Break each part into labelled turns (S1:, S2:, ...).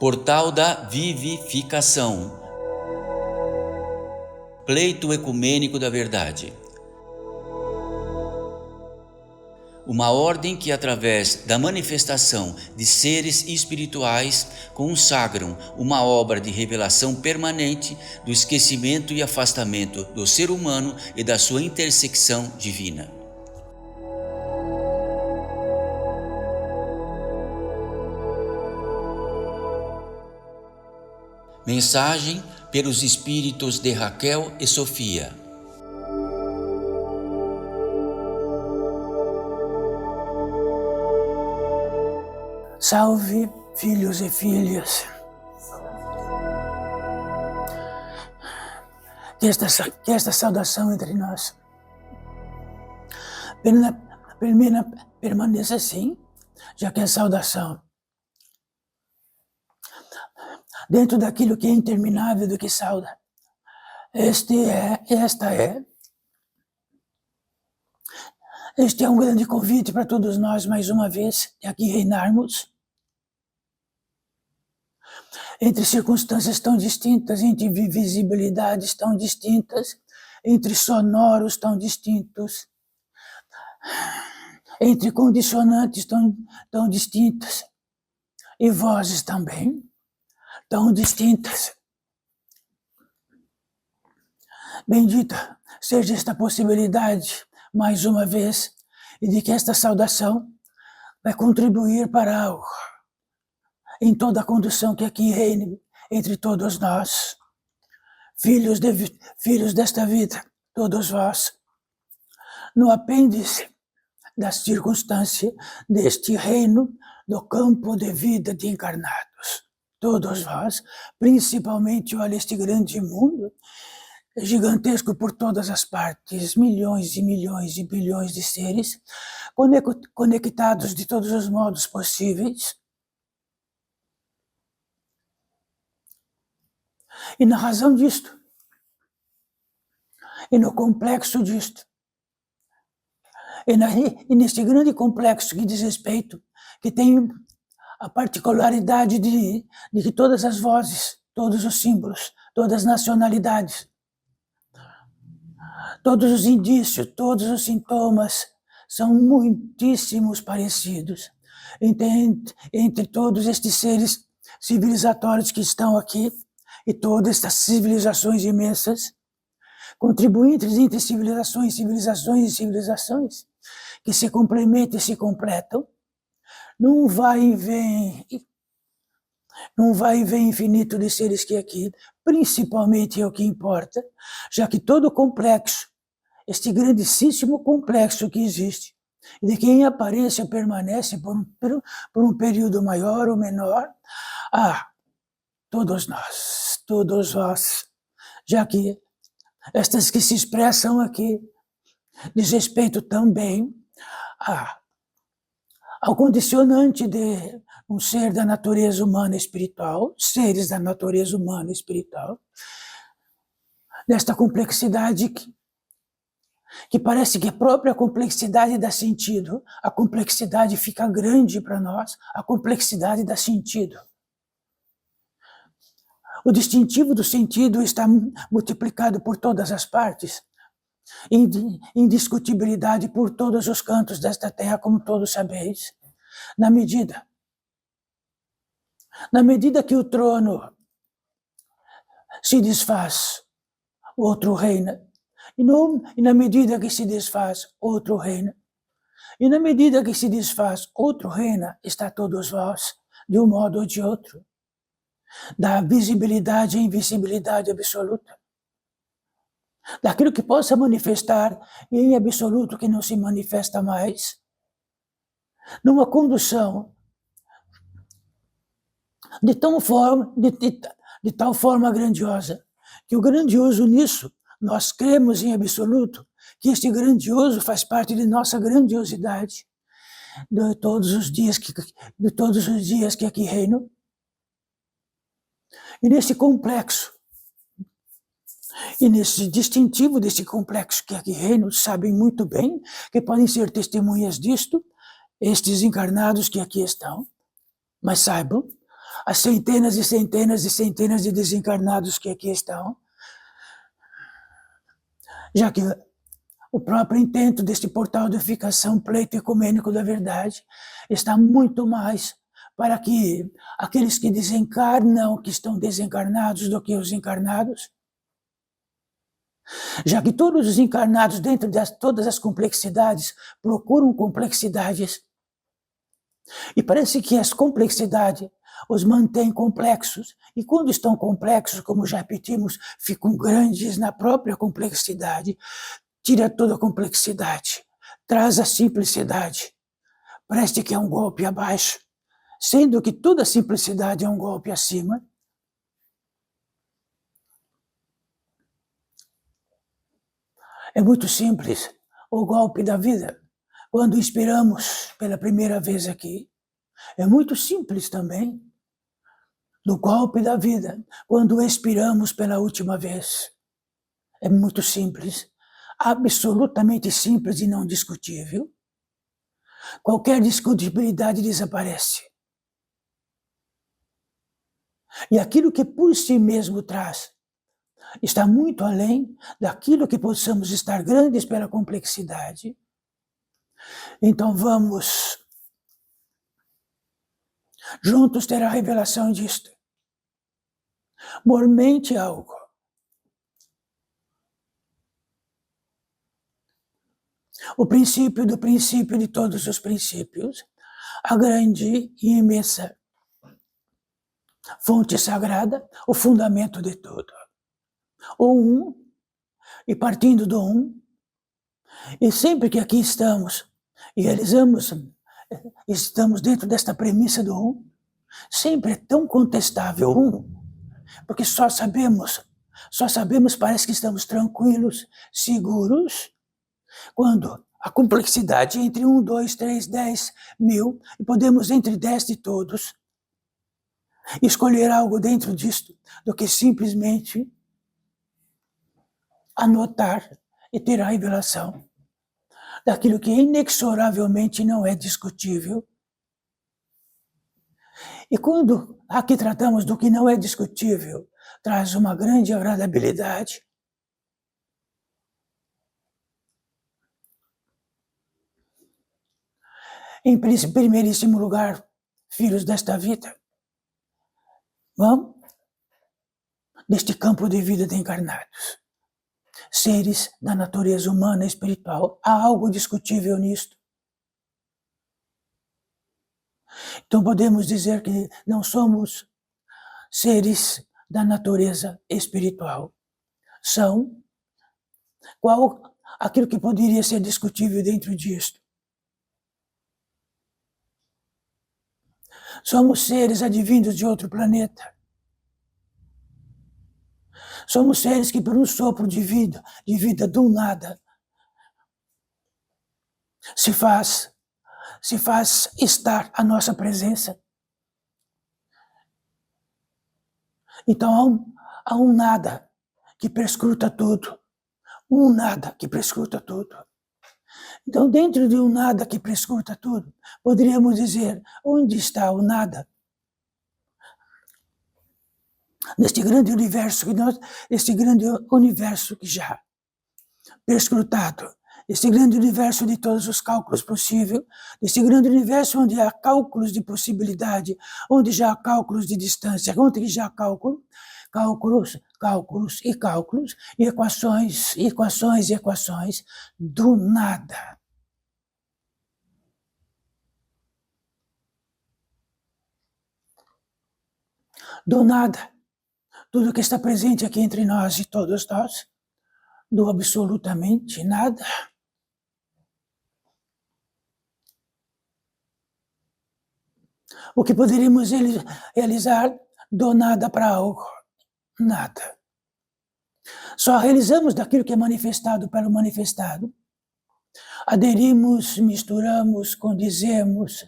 S1: Portal da Vivificação. Pleito ecumênico da verdade. Uma ordem que, através da manifestação de seres espirituais, consagram uma obra de revelação permanente do esquecimento e afastamento do ser humano e da sua intersecção divina. Mensagem pelos espíritos de Raquel e Sofia.
S2: Salve, filhos e filhas. Que esta saudação entre nós permaneça assim, já que a saudação, dentro daquilo que é interminável do que sauda, este é um grande convite para todos nós, mais uma vez, de aqui reinarmos entre circunstâncias tão distintas, entre visibilidades tão distintas, entre sonoros tão distintos, entre condicionantes tão distintas, e vozes também tão distintas. Bendita seja esta possibilidade, mais uma vez, e de que esta saudação vai contribuir para algo em toda a condução que aqui reine entre todos nós, filhos desta vida, todos vós, no apêndice da circunstância deste reino do campo de vida de encarnados. Todos vós, principalmente, olha este grande mundo, gigantesco por todas as partes, milhões e milhões e bilhões de seres, conectados de todos os modos possíveis. E na razão disto, e no complexo disto, e neste grande complexo que diz respeito, que tem a particularidade de que todas as vozes, todos os símbolos, todas as nacionalidades, todos os indícios, todos os sintomas são muitíssimos parecidos entre todos estes seres civilizatórios que estão aqui e todas estas civilizações imensas, contribuintes entre civilizações e civilizações, que se complementam e se completam, não vai e vem infinito de seres que aqui, principalmente é o que importa, já que todo o complexo, este grandíssimo complexo que existe, de que em aparência permanece por um período maior ou menor, todos nós, todos vós, já que estas que se expressam aqui diz respeito também ao condicionante de um ser da natureza humana espiritual, seres da natureza humana espiritual, desta complexidade que parece que a própria complexidade dá sentido, a complexidade fica grande para nós, a complexidade dá sentido. O distintivo do sentido está multiplicado por todas as partes, indiscutibilidade por todos os cantos desta terra, como todos sabeis, na medida que o trono se desfaz, outro reina, e na medida que se desfaz, outro reina, e na medida que se desfaz, outro reina, está todos vós, de um modo ou de outro, da visibilidade à invisibilidade absoluta, daquilo que possa manifestar e em absoluto que não se manifesta mais, numa condução de tal forma grandiosa, que o grandioso nisso, nós cremos em absoluto, que este grandioso faz parte de nossa grandiosidade, de todos os dias que aqui reinam. E nesse complexo, e nesse distintivo desse complexo que aqui reina, sabem muito bem que podem ser testemunhas disto, estes encarnados que aqui estão, mas saibam, as centenas e centenas e centenas de desencarnados que aqui estão, já que o próprio intento deste portal de unificação pleito ecumênico da verdade está muito mais para que aqueles que desencarnam, que estão desencarnados, do que os encarnados, já que todos os encarnados, dentro de todas as complexidades, procuram complexidades, e parece que as complexidades os mantêm complexos, e quando estão complexos, como já repetimos, ficam grandes na própria complexidade. Tira toda a complexidade, traz a simplicidade, parece que é um golpe abaixo, sendo que toda a simplicidade é um golpe acima. É muito simples o golpe da vida. Quando inspiramos pela primeira vez aqui, é muito simples também no golpe da vida. Quando expiramos pela última vez, é muito simples, absolutamente simples e não discutível. Qualquer discutibilidade desaparece. E aquilo que por si mesmo traz está muito além daquilo que possamos estar grandes pela complexidade. Então vamos juntos ter a revelação disto. Mormente algo. O princípio do princípio de todos os princípios, a grande e imensa fonte sagrada, o fundamento de tudo. O um, e partindo do um, e sempre que aqui estamos e realizamos, estamos dentro desta premissa do um, sempre é tão contestável porque só sabemos, parece que estamos tranquilos, seguros, quando a complexidade é entre 1, 2, 3, 10, 1000, e podemos entre 10 de todos escolher algo dentro disto, do que simplesmente anotar e ter a revelação daquilo que inexoravelmente não é discutível. E quando aqui tratamos do que não é discutível, traz uma grande agradabilidade. Em primeiríssimo lugar, filhos desta vida, vamos deste campo de vida de encarnados, seres da natureza humana e espiritual. Há algo discutível nisto. Então podemos dizer que não somos seres da natureza espiritual. São aquilo que poderia ser discutível dentro disto. Somos seres advindos de outro planeta. Somos seres que por um sopro de vida do nada, se faz estar a nossa presença. Então há um nada que perscruta tudo. Um nada que perscruta tudo. Então, dentro de um nada que perscruta tudo, poderíamos dizer, onde está o nada? Neste grande universo que já perscrutado, este grande universo de todos os cálculos possíveis, este grande universo onde há cálculos de possibilidade, onde já há cálculos de distância, onde já há cálculos e equações do nada. Do nada, tudo que está presente aqui entre nós e todos nós, do absolutamente nada. O que poderíamos realizar do nada para algo? Nada. Só realizamos daquilo que é manifestado pelo manifestado. Aderimos, misturamos, condizemos,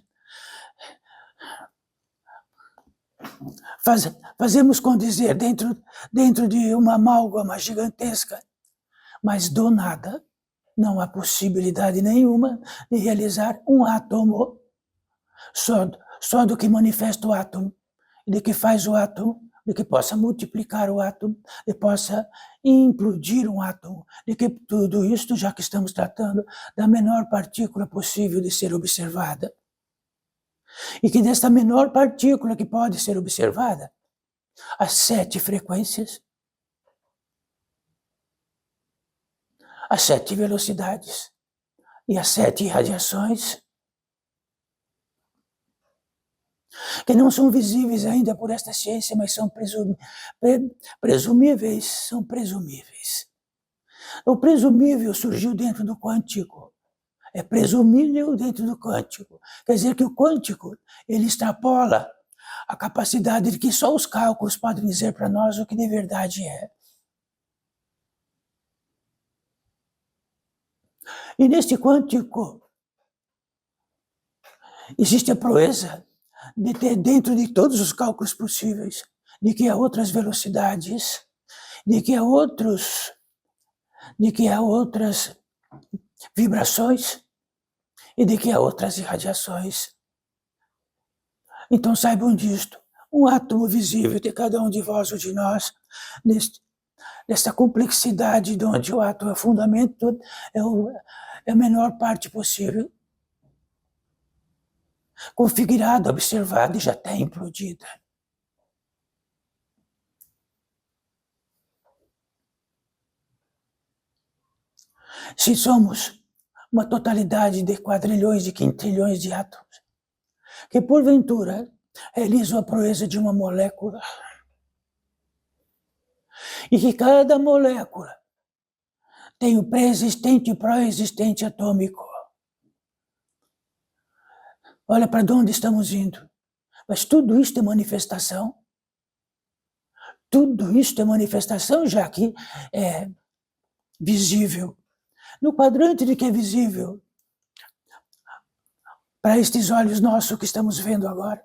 S2: fazemos condizer dentro de uma amálgama gigantesca, mas do nada não há possibilidade nenhuma de realizar um átomo só do que manifesta o átomo. de que faz o átomo, de que possa multiplicar o átomo, de que possa implodir um átomo, de que tudo isto, já que estamos tratando da menor partícula possível de ser observada, e que desta menor partícula que pode ser observada, as 7 frequências, as 7 velocidades e as 7 radiações, que não são visíveis ainda por esta ciência, mas são presumíveis, são presumíveis. O presumível surgiu dentro do quântico, é presumível dentro do quântico. Quer dizer que o quântico, ele extrapola a capacidade de que só os cálculos podem dizer para nós o que de verdade é. E neste quântico, existe a proeza de ter dentro de todos os cálculos possíveis, de que há outras velocidades, de que há outras vibrações e de que há outras irradiações. Então saibam disto, um átomo visível de cada um de vós ou de nós, nesta complexidade de onde o átomo é fundamento, é a menor parte possível, configurada, observada e já até implodida. Se somos uma totalidade de quadrilhões, de quintilhões de átomos, que porventura realizam a proeza de uma molécula, e que cada molécula tem o pré-existente e o pró-existente atômico. Olha para onde estamos indo. Mas tudo isto é manifestação. Tudo isto é manifestação, já que é visível. No quadrante de que é visível, para estes olhos nossos que estamos vendo agora.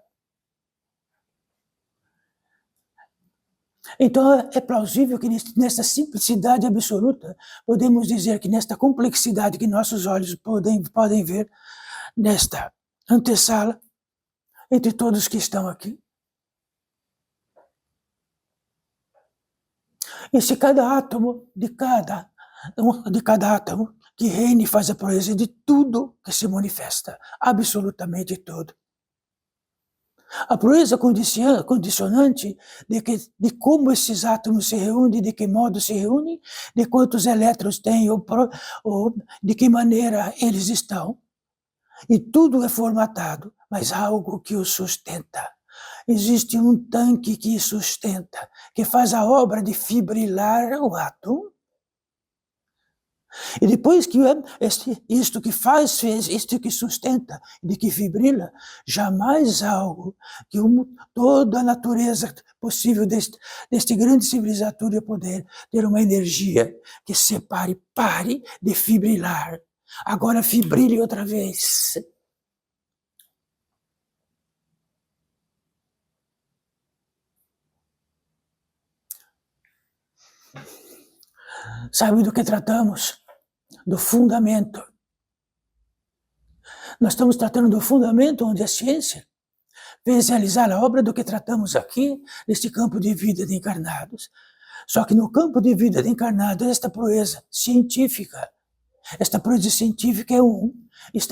S2: Então é plausível que nessa simplicidade absoluta, podemos dizer que nesta complexidade que nossos olhos podem ver, nesta antessala, entre todos que estão aqui. E se cada átomo de cada átomo que reine faz a proeza de tudo que se manifesta, absolutamente tudo. A proeza condicionante de como esses átomos se reúnem, de que modo se reúnem, de quantos elétrons têm ou de que maneira eles estão. E tudo é formatado, mas há algo que o sustenta. Existe um tanque que sustenta, que faz a obra de fibrilar o átomo. E depois que isto que faz, isto que sustenta, de que fibrila, jamais algo que toda a natureza possível deste grande civilizatório poder ter uma energia que pare de fibrilar. Agora fibrile outra vez. Sabe do que tratamos? Do fundamento. Nós estamos tratando do fundamento onde a ciência fez realizar a obra do que tratamos aqui, neste campo de vida de encarnados. Só que no campo de vida de encarnados, esta proeza científica está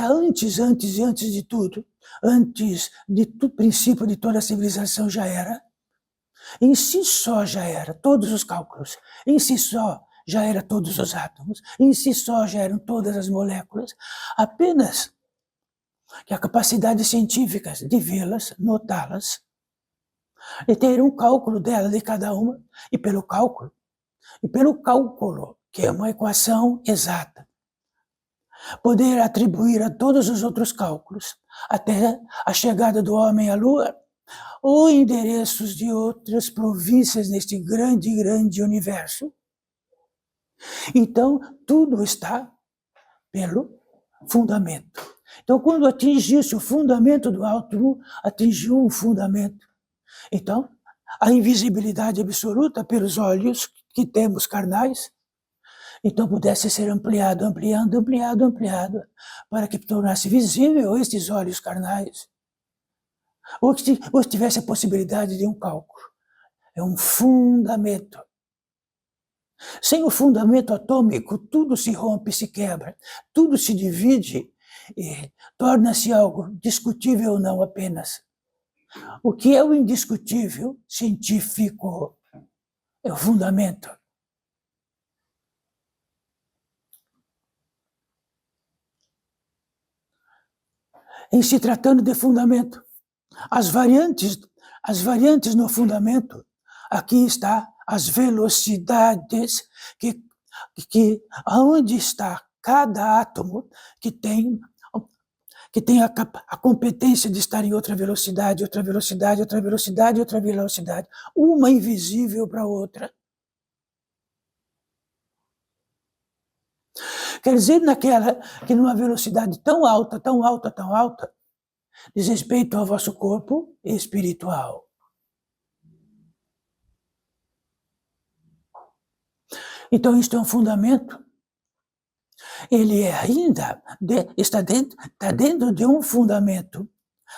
S2: antes de tudo, antes do princípio de toda a civilização já era. Em si só já era, todos os cálculos, em si só já era todos os átomos, em si só já eram todas as moléculas, apenas que a capacidade científica de vê-las, notá-las, e ter um cálculo dela de cada uma, e pelo cálculo, que é uma equação exata, poder atribuir a todos os outros cálculos, até a chegada do homem à Lua, ou endereços de outras províncias neste grande universo. Então, tudo está pelo fundamento. Então, quando atingisse o fundamento do átomo, atingiu um fundamento. Então, a invisibilidade absoluta pelos olhos que temos carnais, então pudesse ser ampliado, para que tornasse visível estes olhos carnais. ou se tivesse a possibilidade de um cálculo. É um fundamento. Sem o fundamento atômico, tudo se rompe, se quebra, tudo se divide e torna-se algo discutível ou não apenas. O que é o indiscutível científico é o fundamento. Em se tratando de fundamento, as variantes no fundamento, aqui está as velocidades que aonde está cada átomo que tem a competência de estar em outra velocidade, outra velocidade, outra velocidade, outra velocidade, uma invisível para a outra. Quer dizer, que numa velocidade tão alta, tão alta, tão alta, diz respeito ao vosso corpo espiritual. Então, isto é um fundamento. Ele é ainda, está dentro de um fundamento,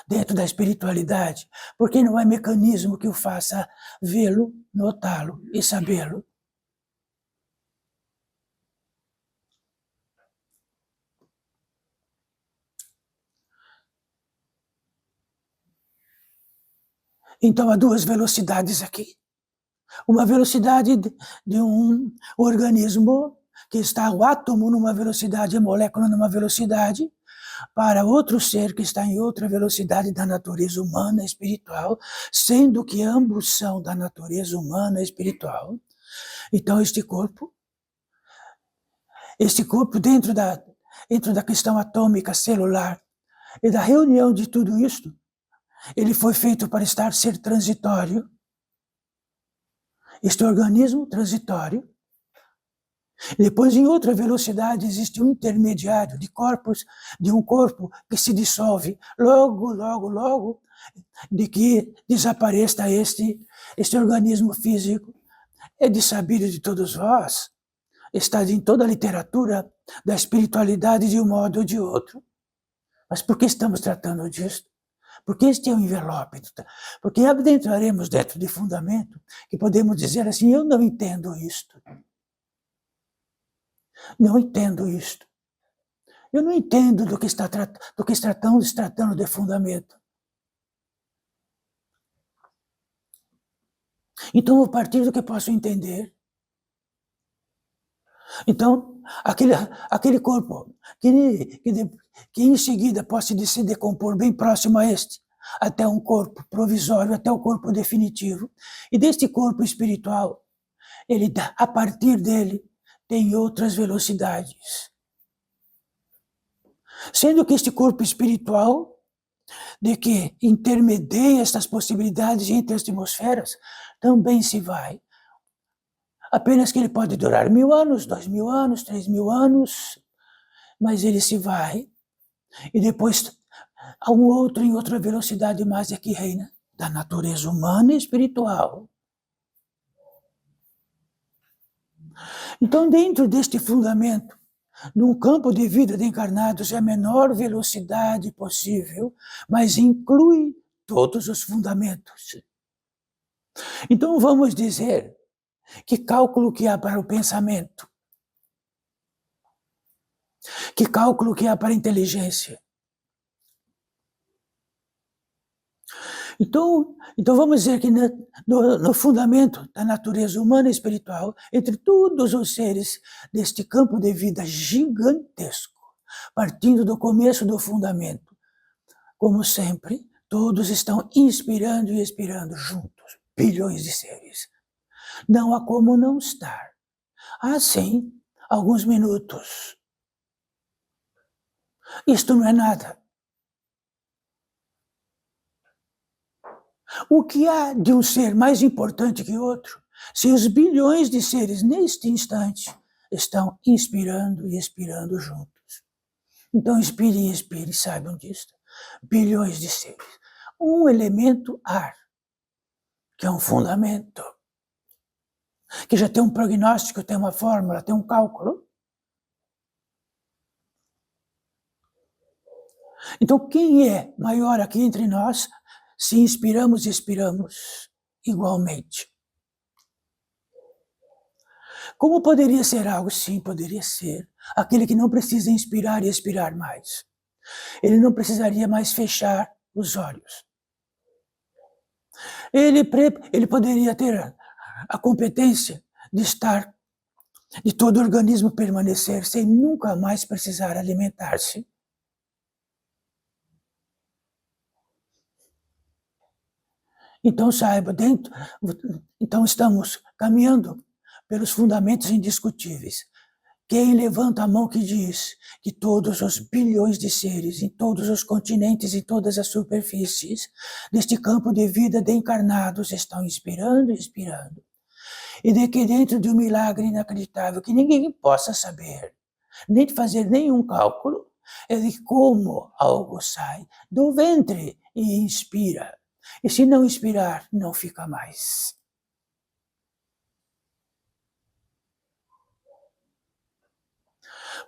S2: dentro da espiritualidade, porque não há mecanismo que o faça vê-lo, notá-lo e sabê-lo. Então, há duas velocidades aqui. Uma velocidade de um organismo que está o átomo numa velocidade, a molécula numa velocidade, para outro ser que está em outra velocidade da natureza humana e espiritual, sendo que ambos são da natureza humana e espiritual. Então, este corpo dentro da questão atômica, celular, e da reunião de tudo isto, ele foi feito para ser transitório. Este organismo transitório. Depois, em outra velocidade, existe um intermediário de um corpo que se dissolve logo, logo, logo, de que desapareça este organismo físico. É de sabido de todos vós, está em toda a literatura da espiritualidade de um modo ou de outro. Mas por que estamos tratando disso? Porque este é o envelope. Porque adentraremos dentro de fundamento que podemos dizer assim, eu não entendo isto. Não entendo isto. Eu não entendo do que está tratando de fundamento. Então, vou partir do que posso entender. Então, aquele corpo que em seguida possa se decompor bem próximo a este, até um corpo provisório, até o corpo definitivo. E deste corpo espiritual, a partir dele, tem outras velocidades. Sendo que este corpo espiritual, de que intermedia estas possibilidades entre as atmosferas, também se vai. Apenas que ele pode durar 1000 anos, 2000 anos, 3000 anos, mas ele se vai. E depois há um outro em outra velocidade mais que reina, da natureza humana e espiritual. Então, dentro deste fundamento, num campo de vida de encarnados, é a menor velocidade possível, mas inclui todos os fundamentos. Então, vamos dizer que cálculo que há para o pensamento? Que cálculo que há para a inteligência? Então vamos dizer que no fundamento da natureza humana e espiritual, entre todos os seres deste campo de vida gigantesco, partindo do começo do fundamento, como sempre, todos estão inspirando e expirando juntos, bilhões de seres. Não há como não estar. Há sim alguns minutos. Isto não é nada. O que há de um ser mais importante que outro, se os bilhões de seres neste instante estão inspirando e expirando juntos? Então inspire e expire, saibam disso. Bilhões de seres. Um elemento ar, que é um fundamento, que já tem um prognóstico, tem uma fórmula, tem um cálculo. Então quem é maior aqui entre nós Se inspiramos, expiramos igualmente. Como poderia ser algo? Sim, poderia ser. Aquele que não precisa inspirar e expirar mais. Ele não precisaria mais fechar os olhos. Ele poderia ter a competência de estar, de todo o organismo permanecer sem nunca mais precisar alimentar-se. Então saiba, então estamos caminhando pelos fundamentos indiscutíveis. Quem levanta a mão que diz que todos os bilhões de seres, em todos os continentes, em todas as superfícies deste campo de vida de encarnados estão inspirando e expirando. E de que dentro de um milagre inacreditável que ninguém possa saber, nem fazer nenhum cálculo, é de como algo sai do ventre e inspira. E se não inspirar, não fica mais.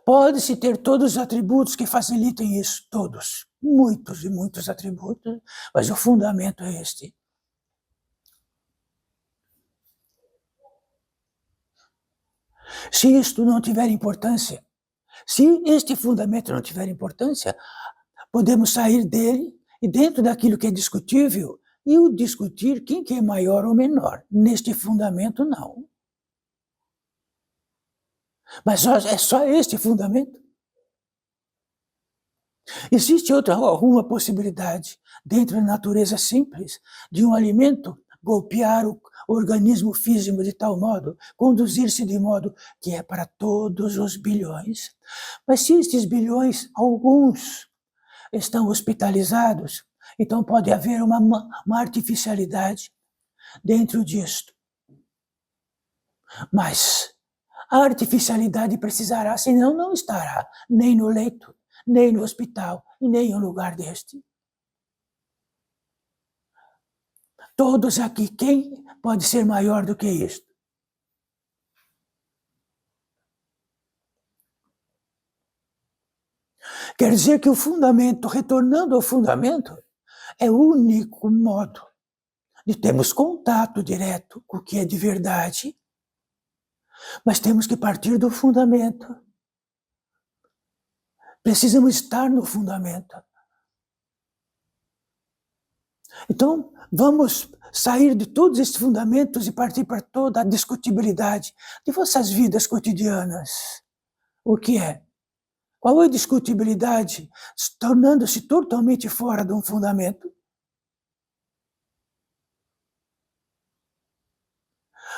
S2: Pode-se ter todos os atributos que facilitem isso, todos, muitos e muitos atributos, mas o fundamento é este. Se isto não tiver importância, se este fundamento não tiver importância, podemos sair dele e dentro daquilo que é discutível, e o discutir quem que é maior ou menor. Neste fundamento, não. Mas é só este fundamento? Existe alguma possibilidade, dentro da natureza simples, de um alimento golpear o organismo físico de tal modo, conduzir-se de modo que é para todos os bilhões? Mas se estes bilhões, alguns, estão hospitalizados, então pode haver uma artificialidade dentro disto. Mas a artificialidade precisará, senão não estará nem no leito, nem no hospital, e nem em um lugar deste. Todos aqui, quem pode ser maior do que isto? Quer dizer que o fundamento, retornando ao fundamento, é o único modo de termos contato direto com o que é de verdade, mas temos que partir do fundamento. Precisamos estar no fundamento. Então, vamos sair de todos esses fundamentos e partir para toda a discutibilidade de vossas vidas cotidianas. O que é? Qual é a discutibilidade? Tornando-se totalmente fora de um fundamento.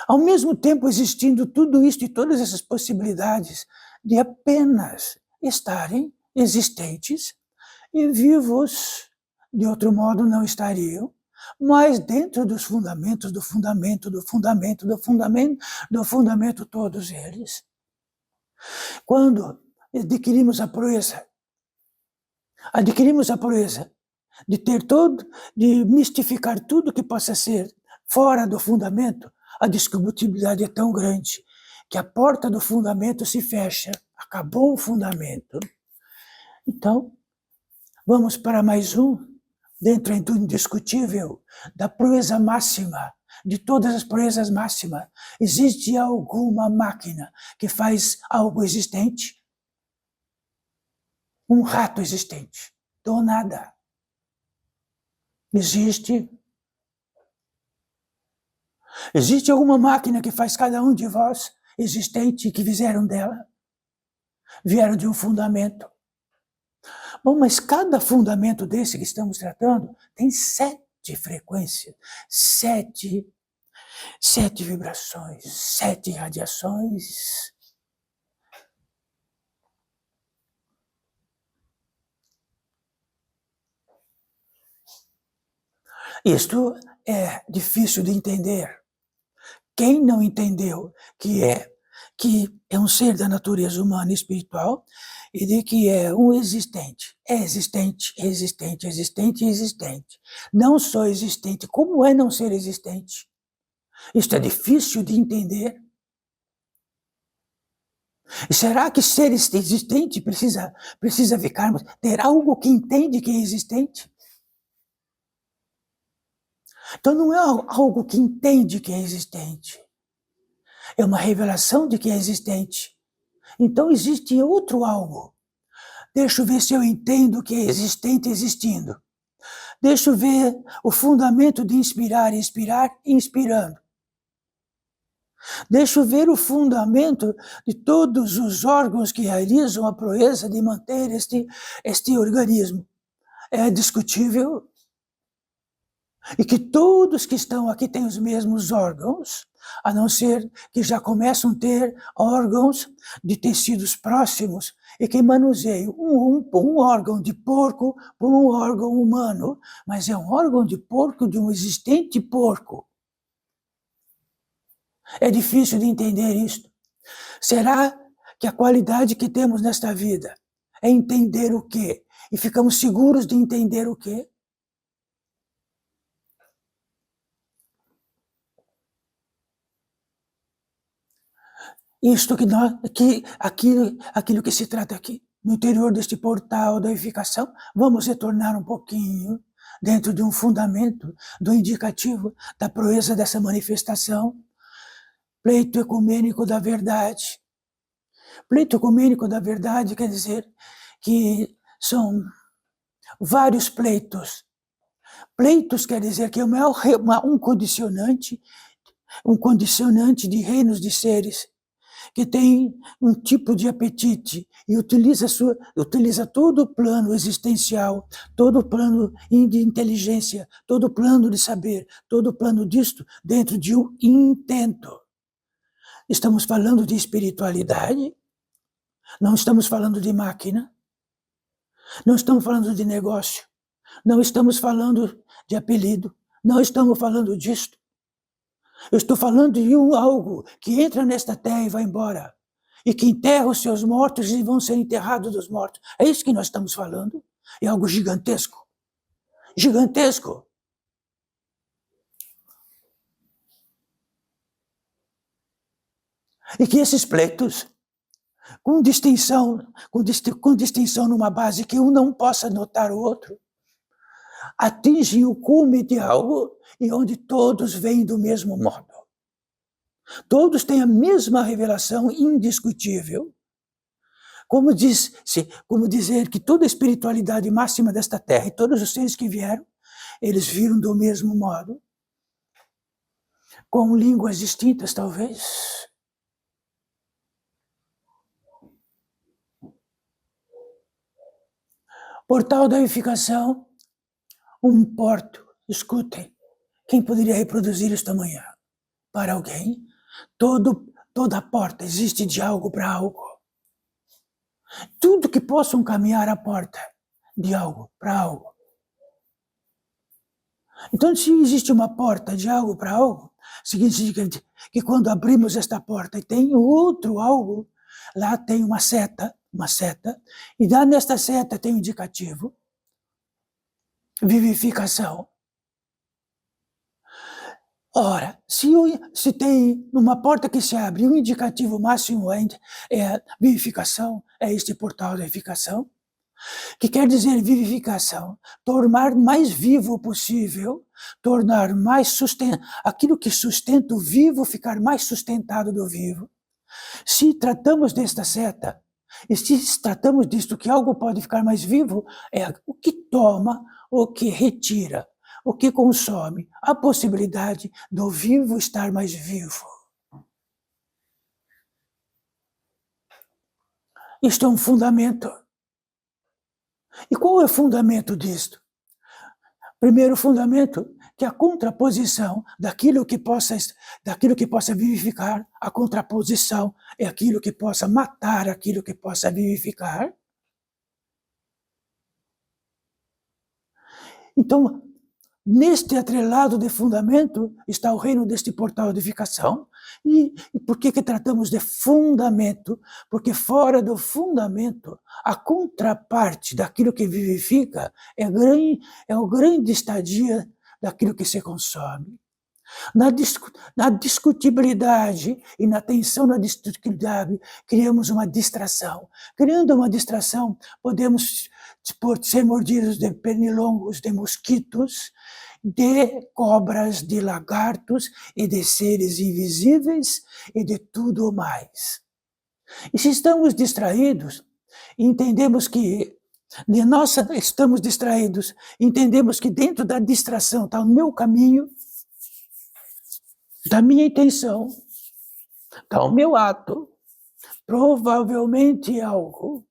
S2: Ao mesmo tempo existindo tudo isso e todas essas possibilidades de apenas estarem existentes e vivos, de outro modo não estariam, mas dentro dos fundamentos, do fundamento, do fundamento, do fundamento, do fundamento, todos eles. Quando adquirimos a proeza de ter todo, de mistificar tudo que possa ser fora do fundamento, a discutibilidade é tão grande que a porta do fundamento se fecha. Acabou o fundamento. Então, vamos para mais um, dentro do indiscutível, da proeza máxima, de todas as proezas máximas. Existe alguma máquina que faz algo existente? Um rato existente, do nada. Existe alguma máquina que faz cada um de vós existente que fizeram dela? Vieram de um fundamento. Bom, mas cada fundamento desse que estamos tratando tem 7 frequências, 7 vibrações, 7 radiações. Isto é difícil de entender. Quem não entendeu que é um ser da natureza humana e espiritual e de que é um existente. É existente, existente, existente, existente. Não só existente, como é não ser existente? Isto é difícil de entender. E será que ser existente precisa ter algo que entende que é existente? Então não é algo que entende que é existente. É uma revelação de que é existente. Então existe outro algo. Deixa eu ver se eu entendo o que é existente existindo. Deixa eu ver o fundamento de inspirar e expirar inspirando. Deixa eu ver o fundamento de todos os órgãos que realizam a proeza de manter este organismo. É discutível e que todos que estão aqui têm os mesmos órgãos, a não ser que já começam a ter órgãos de tecidos próximos e que manuseiam um órgão de porco por um órgão humano, mas é um órgão de porco de um existente porco. É difícil de entender isto. Será que a qualidade que temos nesta vida é entender o quê? E ficamos seguros de entender o quê? Isto aquilo que se trata aqui, no interior deste portal da edificação, vamos retornar um pouquinho dentro de um fundamento do indicativo da proeza dessa manifestação. Pleito ecumênico da verdade. Pleito ecumênico da verdade quer dizer que são vários pleitos. Pleitos quer dizer que é um condicionante de reinos de seres que tem um tipo de apetite e utiliza todo o plano existencial, todo o plano de inteligência, todo o plano de saber, todo o plano disto dentro de um intento. Estamos falando de espiritualidade, não estamos falando de máquina, não estamos falando de negócio, não estamos falando de apelido, não estamos falando disto. Eu estou falando de algo que entra nesta terra e vai embora, e que enterra os seus mortos e vão ser enterrados dos mortos. É isso que nós estamos falando. É algo gigantesco. Gigantesco. E que esses pleitos, com distinção numa base que um não possa notar o outro, atingem o cume de algo e onde todos vêm do mesmo modo. Todos têm a mesma revelação indiscutível. Como dizer que toda a espiritualidade máxima desta terra e todos os seres que vieram, eles viram do mesmo modo, com línguas distintas, talvez. Portal da edificação, um porto. Escutem, quem poderia reproduzir isto amanhã? Para alguém, toda porta existe de algo para algo. Tudo que possam caminhar a porta de algo para algo. Então, se existe uma porta de algo para algo, significa que quando abrimos esta porta e tem outro algo, lá tem uma seta, e lá nesta seta tem um indicativo, vivificação. Ora, se tem uma porta que se abre, o indicativo máximo é vivificação, é este portal da vivificação, que quer dizer vivificação, tornar mais vivo possível, tornar mais aquilo que sustenta o vivo, ficar mais sustentado do vivo. Se tratamos desta seta, e se tratamos disto que algo pode ficar mais vivo, é o que toma, o que retira, o que consome a possibilidade do vivo estar mais vivo. Isto é um fundamento. E qual é o fundamento disto? Primeiro fundamento, que a contraposição daquilo que possa vivificar, a contraposição é aquilo que possa matar aquilo que possa vivificar. Então, neste atrelado de fundamento está o reino deste portal de edificação. E por que tratamos de fundamento? Porque fora do fundamento, a contraparte daquilo que vivifica é o grande estadia daquilo que se consome. Na discutibilidade e na tensão na discutibilidade, criamos uma distração. Criando uma distração, podemos ser mordidos de pernilongos, de mosquitos, de cobras, de lagartos e de seres invisíveis e de tudo mais. E se estamos distraídos, entendemos que estamos distraídos, entendemos que dentro da distração está o meu caminho, da minha intenção, está o meu ato, provavelmente algo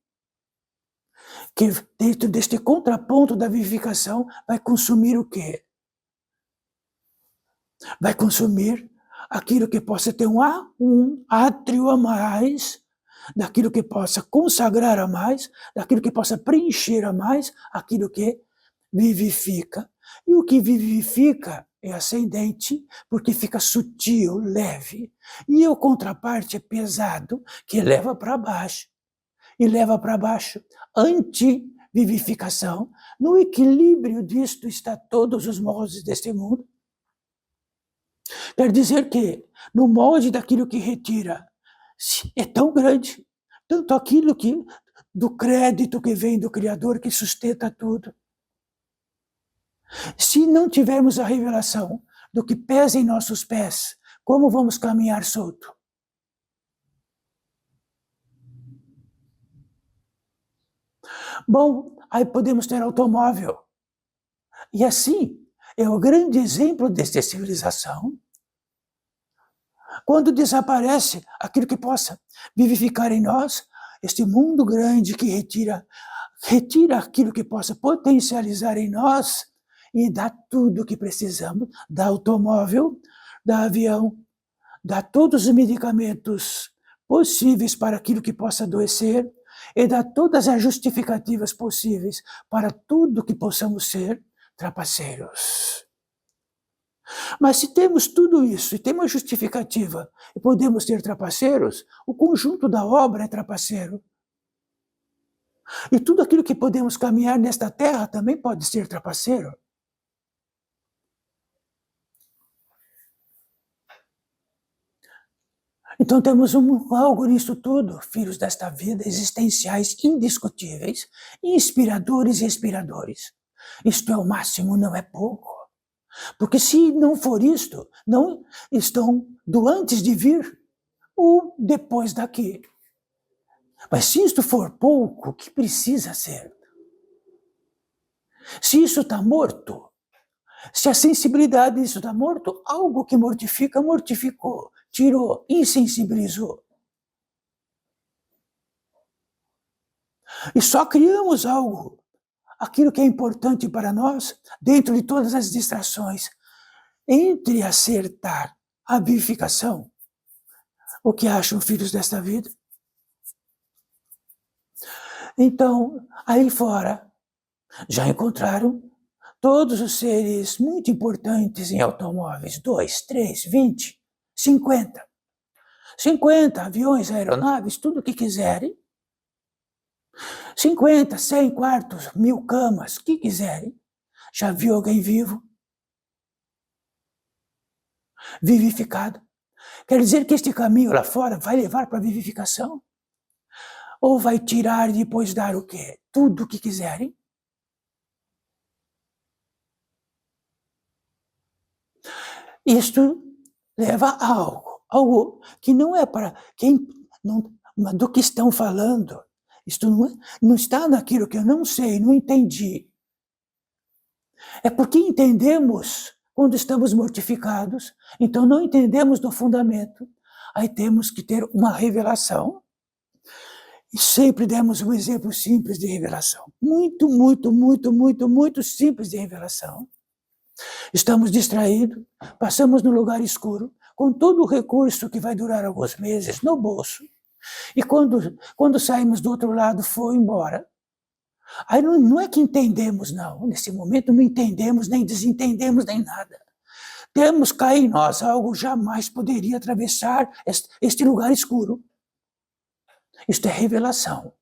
S2: que dentro deste contraponto da vivificação vai consumir o quê? Vai consumir aquilo que possa ter um átrio a mais, daquilo que possa consagrar a mais, daquilo que possa preencher a mais, aquilo que vivifica. E o que vivifica é ascendente, porque fica sutil, leve. E o contraparte é pesado, que leva para baixo. E leva para baixo anti-vivificação. No equilíbrio disto está todos os moldes deste mundo. Quer dizer que no molde daquilo que retira é tão grande, tanto aquilo que do crédito que vem do Criador que sustenta tudo. Se não tivermos a revelação do que pesa em nossos pés, como vamos caminhar solto? Bom, aí podemos ter automóvel. E assim, é o grande exemplo desta civilização. Quando desaparece aquilo que possa vivificar em nós, este mundo grande que retira aquilo que possa potencializar em nós e dá tudo o que precisamos, dá automóvel, dá avião, dá todos os medicamentos possíveis para aquilo que possa adoecer e dá todas as justificativas possíveis para tudo que possamos ser trapaceiros. Mas se temos tudo isso e temos justificativa e podemos ser trapaceiros, o conjunto da obra é trapaceiro. E tudo aquilo que podemos caminhar nesta terra também pode ser trapaceiro. Então temos algo nisso tudo, filhos desta vida, existenciais indiscutíveis, inspiradores e expiradores. Isto é o máximo, não é pouco. Porque se não for isto, não estão do antes de vir ou depois daqui. Mas se isto for pouco, o que precisa ser? Se isso está morto, se a sensibilidade disso está morto, algo que mortifica, mortificou, tirou, insensibilizou. E só criamos algo, aquilo que é importante para nós, dentro de todas as distrações, entre acertar a vivificação, o que acham filhos desta vida? Então, aí fora, já encontraram todos os seres muito importantes em automóveis, 2, 3, 20, 50. 50 aviões, aeronaves, tudo o que quiserem. 50, 100 quartos, 1000 camas, o que quiserem. Já viu alguém vivo? Vivificado? Quer dizer que este caminho lá fora vai levar para a vivificação? Ou vai tirar e depois dar o quê? Tudo o que quiserem? Isto leva a algo que não é para quem não, do que estão falando. Isto não está naquilo que eu não sei, não entendi. É porque entendemos quando estamos mortificados, então não entendemos do fundamento. Aí temos que ter uma revelação. E sempre demos um exemplo simples de revelação. Muito, muito, muito, muito, muito simples de revelação. Estamos distraídos, passamos no lugar escuro, com todo o recurso que vai durar alguns meses no bolso. E quando saímos do outro lado, foi embora. Aí não é que entendemos, não. Nesse momento não entendemos, nem desentendemos, nem nada. Temos cá em nós algo jamais poderia atravessar este lugar escuro. Isto é revelação.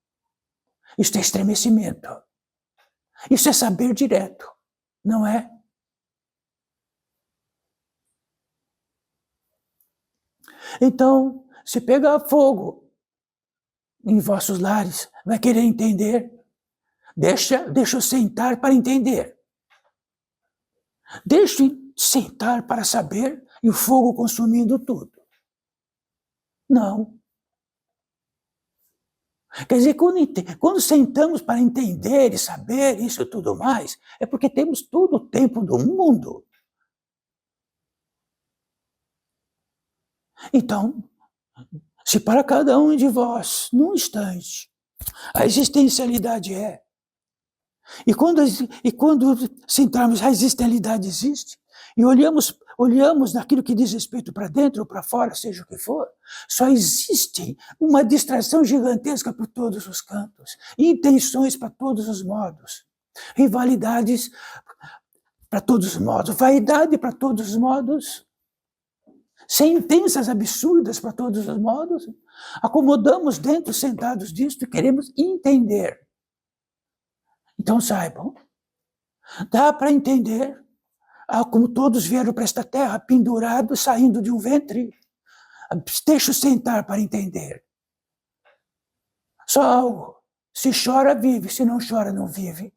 S2: Isto é estremecimento. Isso é saber direto, não é? Então, se pegar fogo em vossos lares, vai querer entender? Deixa eu sentar para entender. Deixe sentar para saber e o fogo consumindo tudo. Não. Quer dizer, quando sentamos para entender e saber isso e tudo mais, é porque temos todo o tempo do mundo. Então, se para cada um de vós, num instante, a existencialidade é, e quando sentarmos, a existencialidade existe, e olhamos naquilo que diz respeito para dentro ou para fora, seja o que for, só existe uma distração gigantesca por todos os cantos, intenções para todos os modos, rivalidades para todos os modos, vaidade para todos os modos, sentenças absurdas para todos os modos, acomodamos dentro, sentados disto, e queremos entender. Então saibam, dá para entender, como todos vieram para esta terra, pendurados, saindo de um ventre. Deixa-o sentar para entender. Só algo, se chora, vive, se não chora, não vive.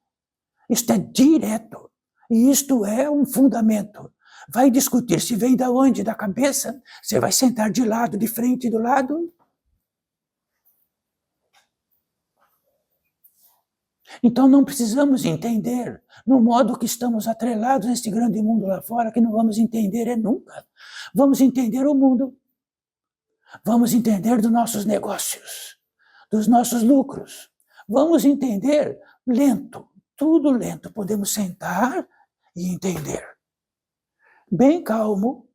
S2: Isto é direto, e isto é um fundamento. Vai discutir se vem da onde, da cabeça, você vai sentar de lado, de frente, do lado. Então não precisamos entender no modo que estamos atrelados nesse grande mundo lá fora, que não vamos entender nunca. Vamos entender o mundo. Vamos entender dos nossos negócios, dos nossos lucros. Vamos entender lento, tudo lento. Podemos sentar e entender. Bem calmo.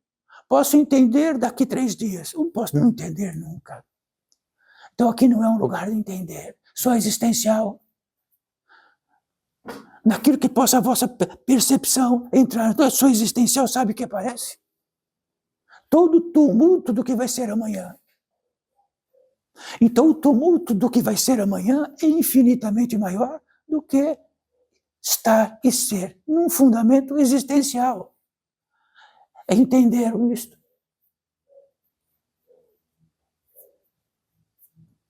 S2: Posso entender daqui 3 dias. Não posso não entender nunca. Então aqui não é um lugar de entender. Só existencial. Naquilo que possa a vossa percepção entrar na sua existencial, sabe o que aparece? Todo o tumulto do que vai ser amanhã. Então o tumulto do que vai ser amanhã é infinitamente maior do que estar e ser num fundamento existencial. Entenderam isto?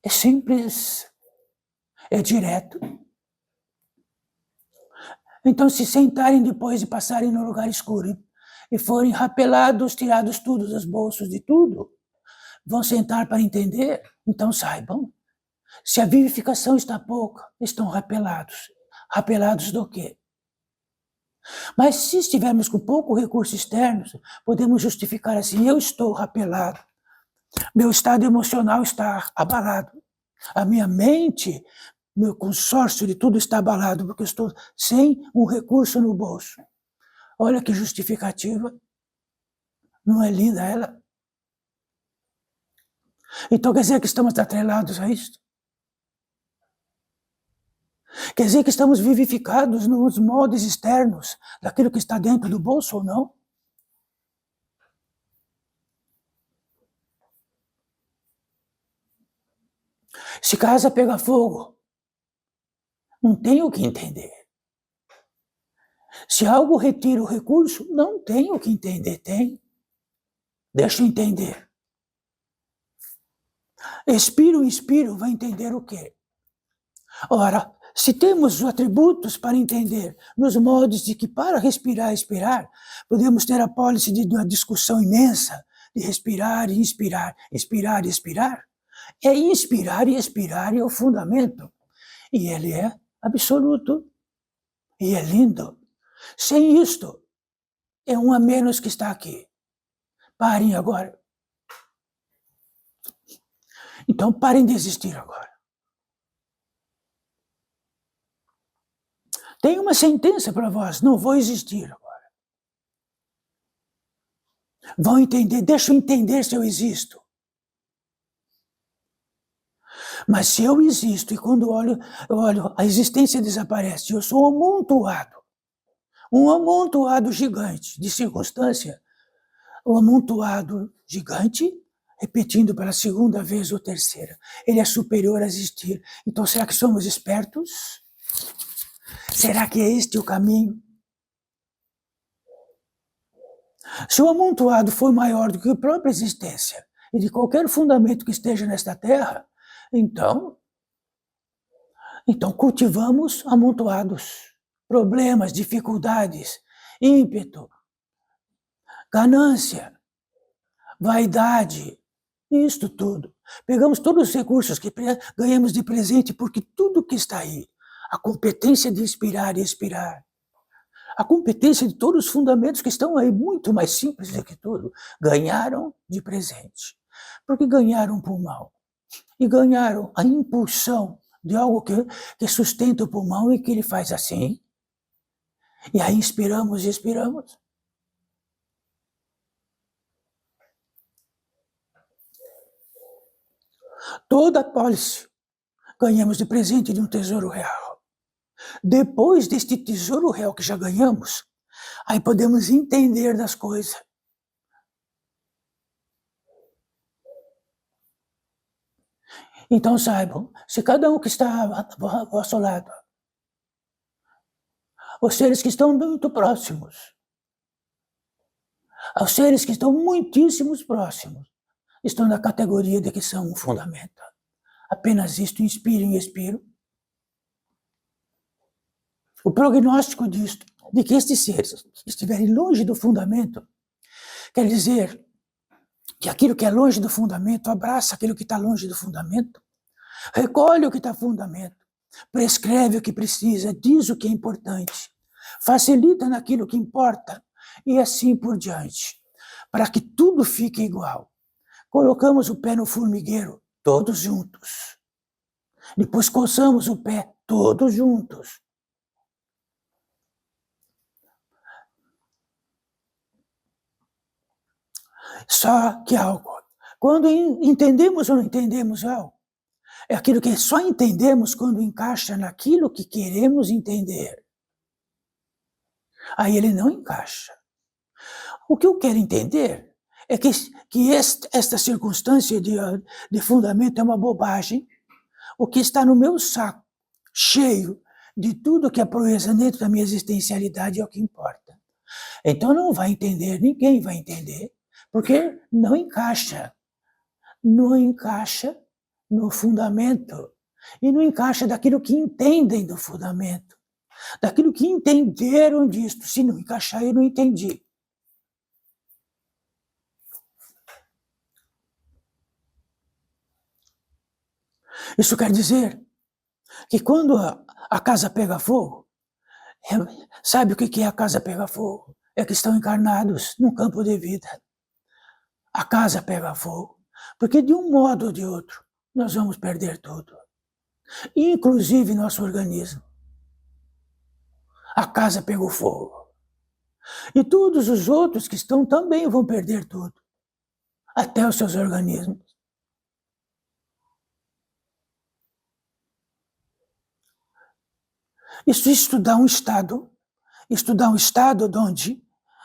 S2: É simples, é direto. Então, se sentarem depois de passarem no lugar escuro e forem rapelados, tirados tudo dos bolsos de tudo, vão sentar para entender, então saibam, se a vivificação está pouca, estão rapelados. Rapelados do quê? Mas se estivermos com pouco recurso externo, podemos justificar assim, eu estou rapelado, meu estado emocional está abalado, a minha mente, meu consórcio de tudo está abalado, porque eu estou sem um recurso no bolso. Olha que justificativa. Não é linda ela? Então quer dizer que estamos atrelados a isto? Quer dizer que estamos vivificados nos moldes externos daquilo que está dentro do bolso ou não? Se casa pega fogo, não tem o que entender. Se algo retira o recurso, não tem o que entender, tem. Deixa eu entender. Expiro, inspiro, vai entender o quê? Ora, se temos os atributos para entender nos modos de que para respirar e expirar, podemos ter a pólice de uma discussão imensa de respirar e inspirar, inspirar e expirar. É inspirar e expirar é o fundamento. E ele é absoluto. E é lindo. Sem isto, é um a menos que está aqui. Parem agora. Então parem de existir agora. Tem uma sentença para vós, não vou existir agora. Vão entender, deixa eu entender se eu existo. Mas se eu existo e quando olho, a existência desaparece, eu sou um amontoado gigante de circunstância, um amontoado gigante, repetindo pela segunda vez ou terceira, ele é superior a existir. Então será que somos espertos? Será que é este o caminho? Se o amontoado for maior do que a própria existência e de qualquer fundamento que esteja nesta terra, então cultivamos amontoados, problemas, dificuldades, ímpeto, ganância, vaidade, isto tudo. Pegamos todos os recursos que ganhamos de presente, porque tudo que está aí, a competência de inspirar e expirar, a competência de todos os fundamentos que estão aí, muito mais simples do que tudo, ganharam de presente. Porque ganharam pulmão. E ganharam a impulsão de algo que sustenta o pulmão e que ele faz assim. E aí inspiramos e expiramos. Toda a pólice ganhamos de presente de um tesouro real. Depois deste tesouro real que já ganhamos, aí podemos entender das coisas. Então saibam, se cada um que está ao vosso lado, os seres que estão muito próximos, os seres que estão muitíssimos próximos, estão na categoria de que são um fundamento. Apenas isto, inspiro e expiro. O prognóstico disto, de que estes seres estiverem longe do fundamento, quer dizer que aquilo que é longe do fundamento abraça aquilo que está longe do fundamento, recolhe o que está no fundamento, prescreve o que precisa, diz o que é importante, facilita naquilo que importa e assim por diante, para que tudo fique igual. Colocamos o pé no formigueiro, todos juntos. Depois coçamos o pé, todos juntos. Só que algo, quando entendemos ou não entendemos algo, é aquilo que só entendemos quando encaixa naquilo que queremos entender. Aí ele não encaixa. O que eu quero entender é que esta circunstância de fundamento é uma bobagem. O que está no meu saco, cheio de tudo que é proeza dentro da minha existencialidade, é o que importa. Então não vai entender, ninguém vai entender, porque não encaixa. Não encaixa no fundamento. E não encaixa daquilo que entendem do fundamento. Daquilo que entenderam disto. Se não encaixar, eu não entendi. Isso quer dizer que quando a casa pega fogo, sabe o que é a casa pega fogo? É que estão encarnados num campo de vida. A casa pega fogo, porque de um modo ou de outro, nós vamos perder tudo, inclusive nosso organismo. A casa pegou fogo. E todos os outros que estão também vão perder tudo, até os seus organismos. Isso dá um estado onde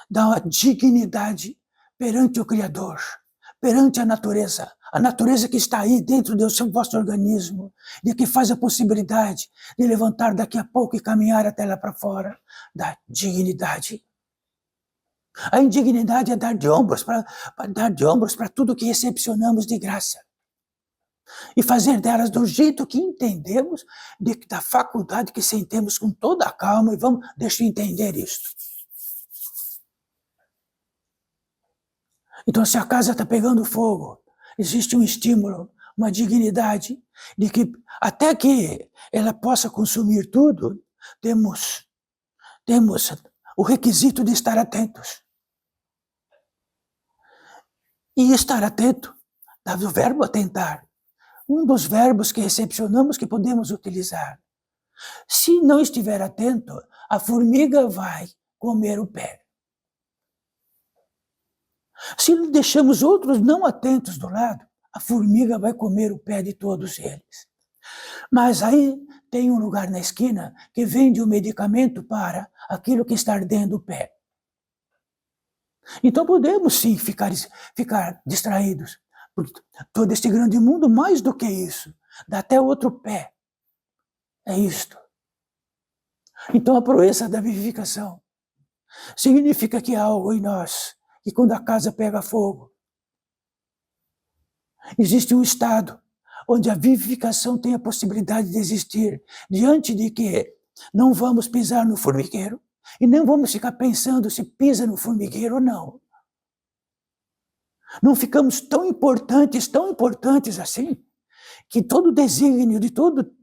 S2: dá uma dignidade perante o Criador, perante a natureza que está aí dentro do vosso organismo, de que faz a possibilidade de levantar daqui a pouco e caminhar até lá para fora, da dignidade. A indignidade é dar de ombros para tudo que recepcionamos de graça. E fazer delas do jeito que entendemos, da faculdade que sentemos com toda a calma e deixa eu entender isto. Então, se a casa está pegando fogo, existe um estímulo, uma dignidade, de que até que ela possa consumir tudo, temos o requisito de estar atentos. E estar atento, dá o verbo atentar. Um dos verbos que recepcionamos que podemos utilizar. Se não estiver atento, a formiga vai comer o pé. Se deixamos outros não atentos do lado, a formiga vai comer o pé de todos eles. Mas aí tem um lugar na esquina que vende o medicamento para aquilo que está ardendo o pé. Então podemos sim ficar distraídos. Porque todo este grande mundo, mais do que isso, dá até outro pé. É isto. Então a proeza da vivificação significa que há algo em nós, que quando a casa pega fogo, existe um estado onde a vivificação tem a possibilidade de existir, diante de que não vamos pisar no formigueiro, E não vamos ficar pensando se pisa no formigueiro ou não. Não ficamos tão importantes assim, que todo o desígnio de tudo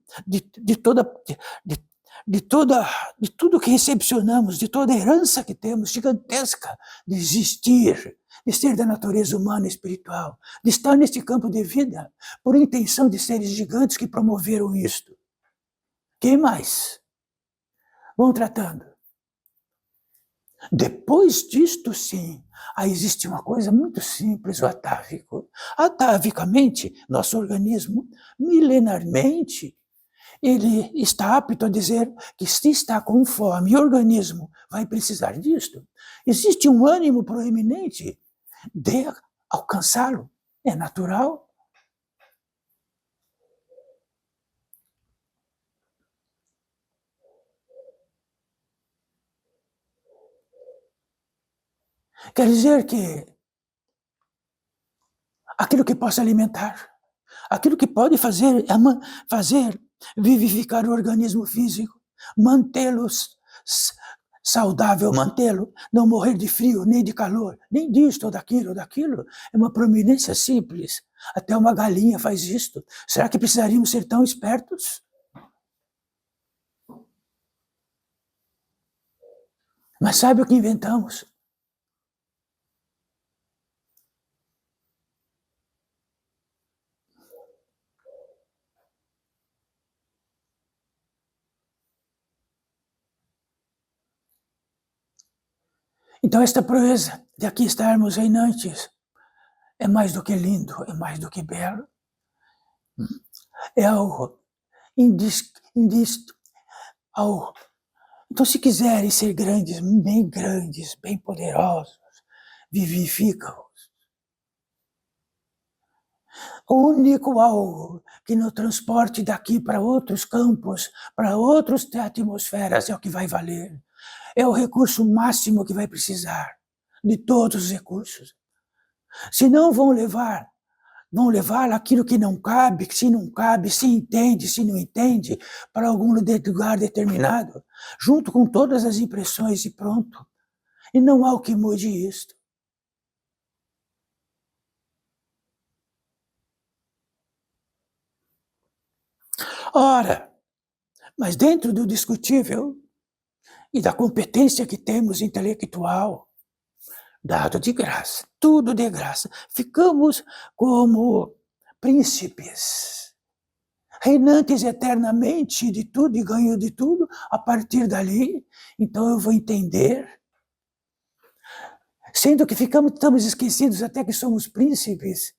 S2: que recepcionamos, de toda a herança que temos, gigantesca, de existir, de ser da natureza humana e espiritual, de estar neste campo de vida, por intenção de seres gigantes que promoveram isto. Quem mais? Vão tratando. Depois disto, sim, aí existe uma coisa muito simples, o atávico. Atavicamente, nosso organismo, milenarmente, ele está apto a dizer que se está com fome, e o organismo vai precisar disto. Existe um ânimo proeminente de alcançá-lo. É natural. Quer dizer que aquilo que possa alimentar, aquilo que pode fazer vivificar o organismo físico, mantê-lo saudável, mantê-lo, não morrer de frio, nem de calor, nem disto ou daquilo, é uma proeminência simples. Até uma galinha faz isto. Será que precisaríamos ser tão espertos? Mas sabe o que inventamos? Então esta proeza de aqui estarmos reinantes é mais do que lindo, é mais do que belo. É algo algo. Então, se quiserem ser grandes, bem poderosos, vivificam-os. O único algo que nos transporte daqui para outros campos, para outras atmosferas, é o que vai valer. É o recurso máximo que vai precisar de todos os recursos. Se não vão levar aquilo que não cabe, se entende, se não entende, para algum lugar determinado, junto com todas as impressões e pronto. E não há o que mude isto. Ora, mas dentro do discutível e da competência que temos intelectual, dado de graça, tudo de graça, ficamos como príncipes, reinantes eternamente de tudo e ganho de tudo. A partir dali, então eu vou entender, sendo que estamos esquecidos até que somos príncipes.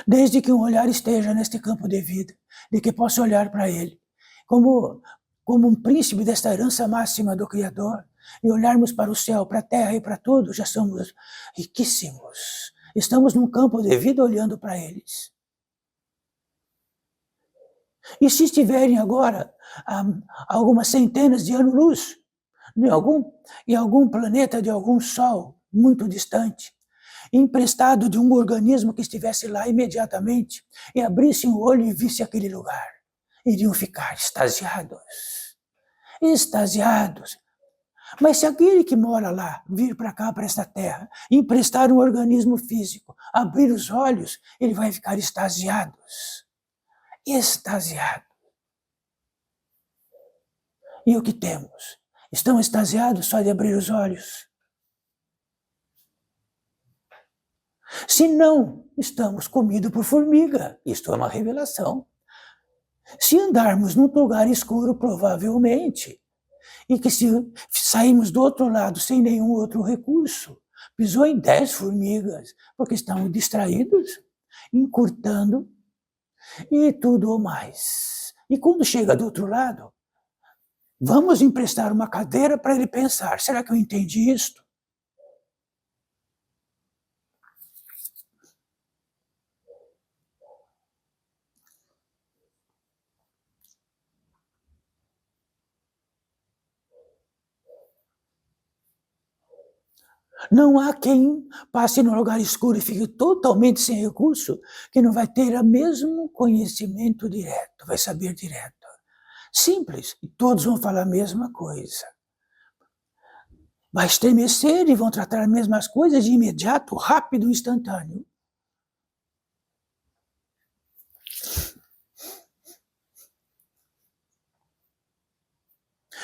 S2: Desde que um olhar esteja neste campo de vida, de que possa olhar para ele como um príncipe desta herança máxima do Criador, e olharmos para o céu, para a terra e para tudo, já somos riquíssimos. Estamos num campo de vida olhando para eles. E se estiverem agora a algumas centenas de anos-luz em algum planeta de algum sol muito distante, emprestado de um organismo que estivesse lá imediatamente, e abrisse o olho e visse aquele lugar, iriam ficar extasiados. Mas se aquele que mora lá vir para cá, para esta terra, emprestar um organismo físico, abrir os olhos, ele vai ficar extasiado. E o que temos? Estão extasiados só de abrir os olhos? Se não, estamos comidos por formiga. Isto é uma revelação. Se andarmos num lugar escuro, provavelmente, e que se saímos do outro lado sem nenhum outro recurso, pisou em 10 formigas, porque estamos distraídos, encurtando e tudo mais. E quando chega do outro lado, vamos emprestar uma cadeira para ele pensar, será que eu entendi isto? Não há quem passe no lugar escuro e fique totalmente sem recurso, que não vai ter o mesmo conhecimento direto, vai saber direto. Simples, e todos vão falar a mesma coisa. Vai estremecer e vão tratar as mesmas coisas de imediato, rápido, instantâneo.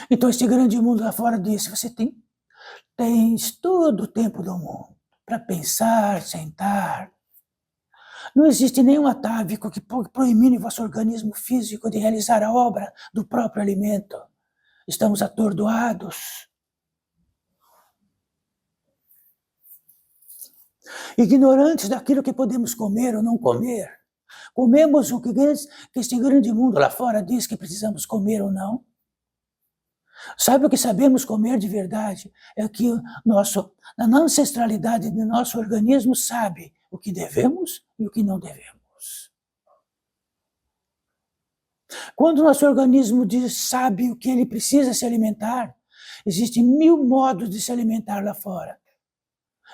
S2: Então, este grande mundo lá fora disse, você tens todo o tempo do mundo para pensar, sentar. Não existe nenhum atávico que proimine vosso organismo físico de realizar a obra do próprio alimento. Estamos atordoados, ignorantes daquilo que podemos comer ou não comer. Comemos o que este grande mundo lá fora diz que precisamos comer ou não. Sabe o que sabemos comer de verdade? É que a ancestralidade do nosso organismo sabe o que devemos e o que não devemos. Quando o nosso organismo sabe o que ele precisa se alimentar, existem 1000 modos de se alimentar lá fora.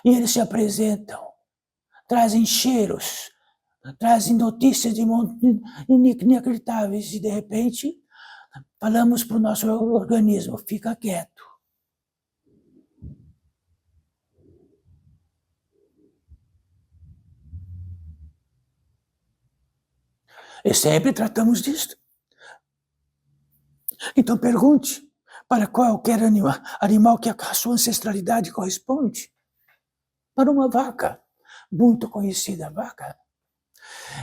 S2: E eles se apresentam, trazem cheiros, trazem notícias inacreditáveis e, de repente, falamos para o nosso organismo, fica quieto. E sempre tratamos disso. Então pergunte para qualquer animal que a sua ancestralidade corresponde. Para uma vaca, muito conhecida vaca.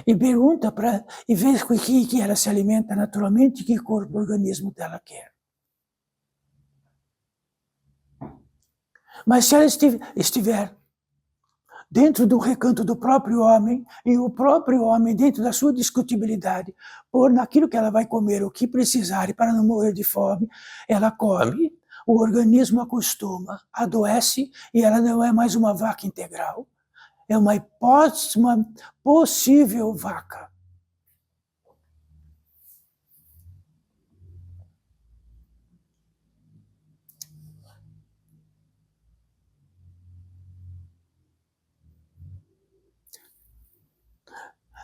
S2: E pergunta e vê com que ela se alimenta naturalmente, que corpo o organismo dela quer. Mas se ela estiver dentro do recanto do próprio homem, e o próprio homem, dentro da sua discutibilidade, pôr naquilo que ela vai comer o que precisar e para não morrer de fome, ela come, o organismo acostuma, adoece e ela não é mais uma vaca integral. É uma hipótese, uma possível vaca.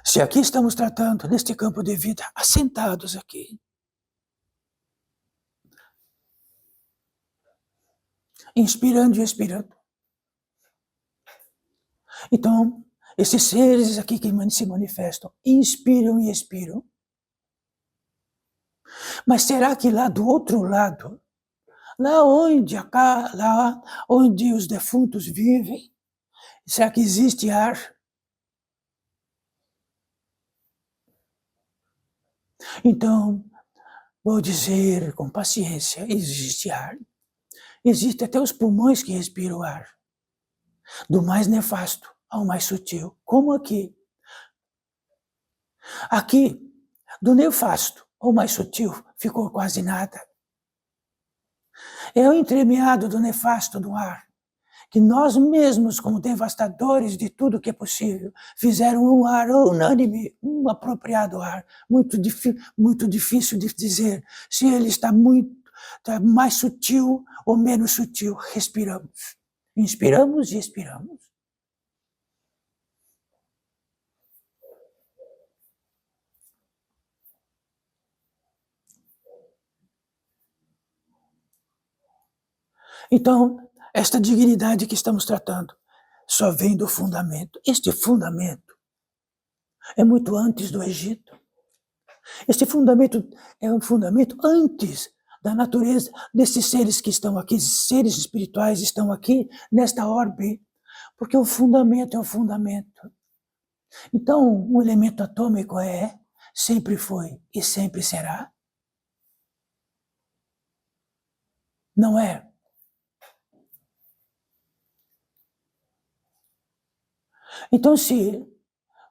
S2: Se aqui estamos tratando, neste campo de vida, assentados aqui, inspirando e expirando. Então, esses seres aqui que se manifestam, inspiram e expiram. Mas será que lá do outro lado, lá onde os defuntos vivem, será que existe ar? Então, vou dizer com paciência, existe ar. Existe até os pulmões que respiram ar. Do mais nefasto ao mais sutil, como aqui. Aqui, do nefasto ao mais sutil, ficou quase nada. É o entremeado do nefasto do ar, que nós mesmos, como devastadores de tudo que é possível, fizeram um ar unânime, um apropriado ar, muito difícil de dizer se ele está mais sutil ou menos sutil. Respiramos. Inspiramos e expiramos. Então, esta dignidade que estamos tratando só vem do fundamento. Este fundamento é muito antes do Egito. Este fundamento é um fundamento antes da natureza desses seres que estão aqui, esses seres espirituais estão aqui nesta orbe, porque o fundamento é o fundamento. Então, o elemento atômico sempre foi e sempre será. Não é? Então, se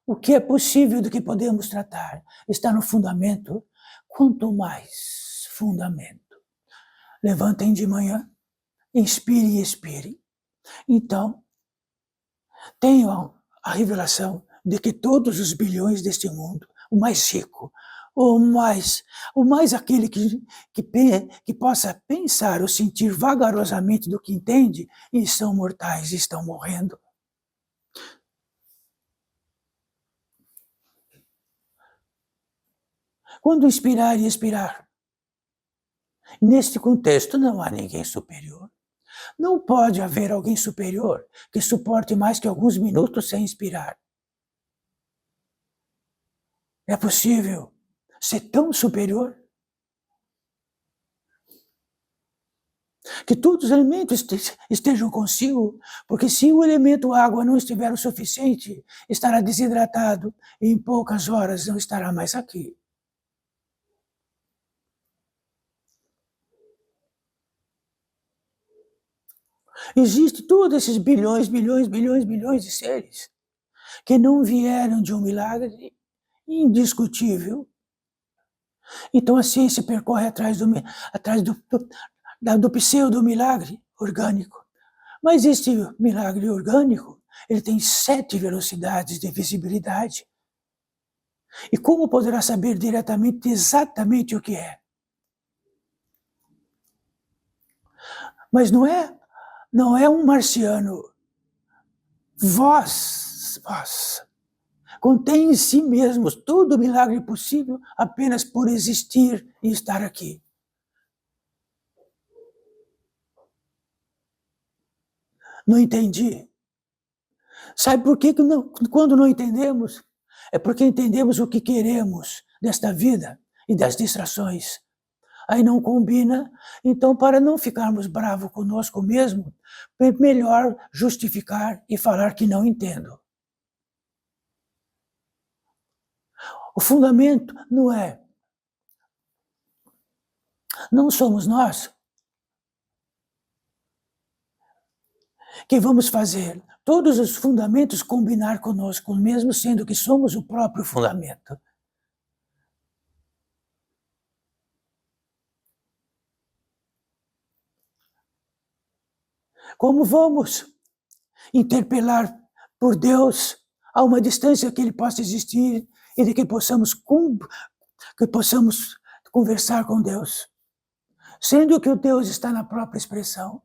S2: o que é possível do que podemos tratar está no fundamento, quanto mais fundamento. Levantem de manhã, inspire e expire. Então, tenham a revelação de que todos os bilhões deste mundo, o mais rico, ou mais aquele que possa pensar ou sentir vagarosamente do que entende, e são mortais, estão morrendo. Quando inspirar e expirar, neste contexto não há ninguém superior. Não pode haver alguém superior que suporte mais que alguns minutos sem inspirar. É possível ser tão superior que todos os elementos estejam consigo, porque se o elemento água não estiver o suficiente, estará desidratado e em poucas horas não estará mais aqui. Existem todos esses bilhões de seres que não vieram de um milagre indiscutível. Então a ciência percorre atrás do pseudo-milagre orgânico. Mas este milagre orgânico, ele tem 7 velocidades de visibilidade. E como poderá saber diretamente exatamente o que é? Mas não é um marciano. Vós, contém em si mesmos todo o milagre possível apenas por existir e estar aqui. Não entendi. Sabe por que quando não entendemos? É porque entendemos o que queremos desta vida e das distrações. Aí não combina, então para não ficarmos bravos conosco mesmo, é melhor justificar e falar que não entendo. O fundamento não somos nós que vamos fazer todos os fundamentos combinar conosco, mesmo sendo que somos o próprio fundamento. Como vamos interpelar por Deus a uma distância que Ele possa existir e de que possamos conversar com Deus, sendo que o Deus está na própria expressão,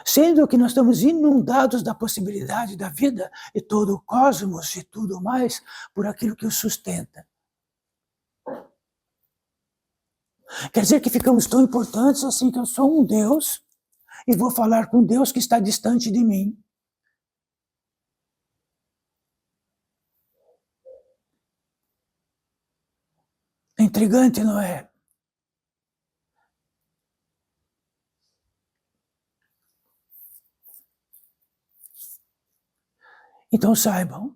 S2: sendo que nós estamos inundados da possibilidade da vida e todo o cosmos e tudo mais por aquilo que o sustenta. Quer dizer que ficamos tão importantes assim que eu sou um Deus e vou falar com Deus que está distante de mim. É intrigante, não é? Então saibam,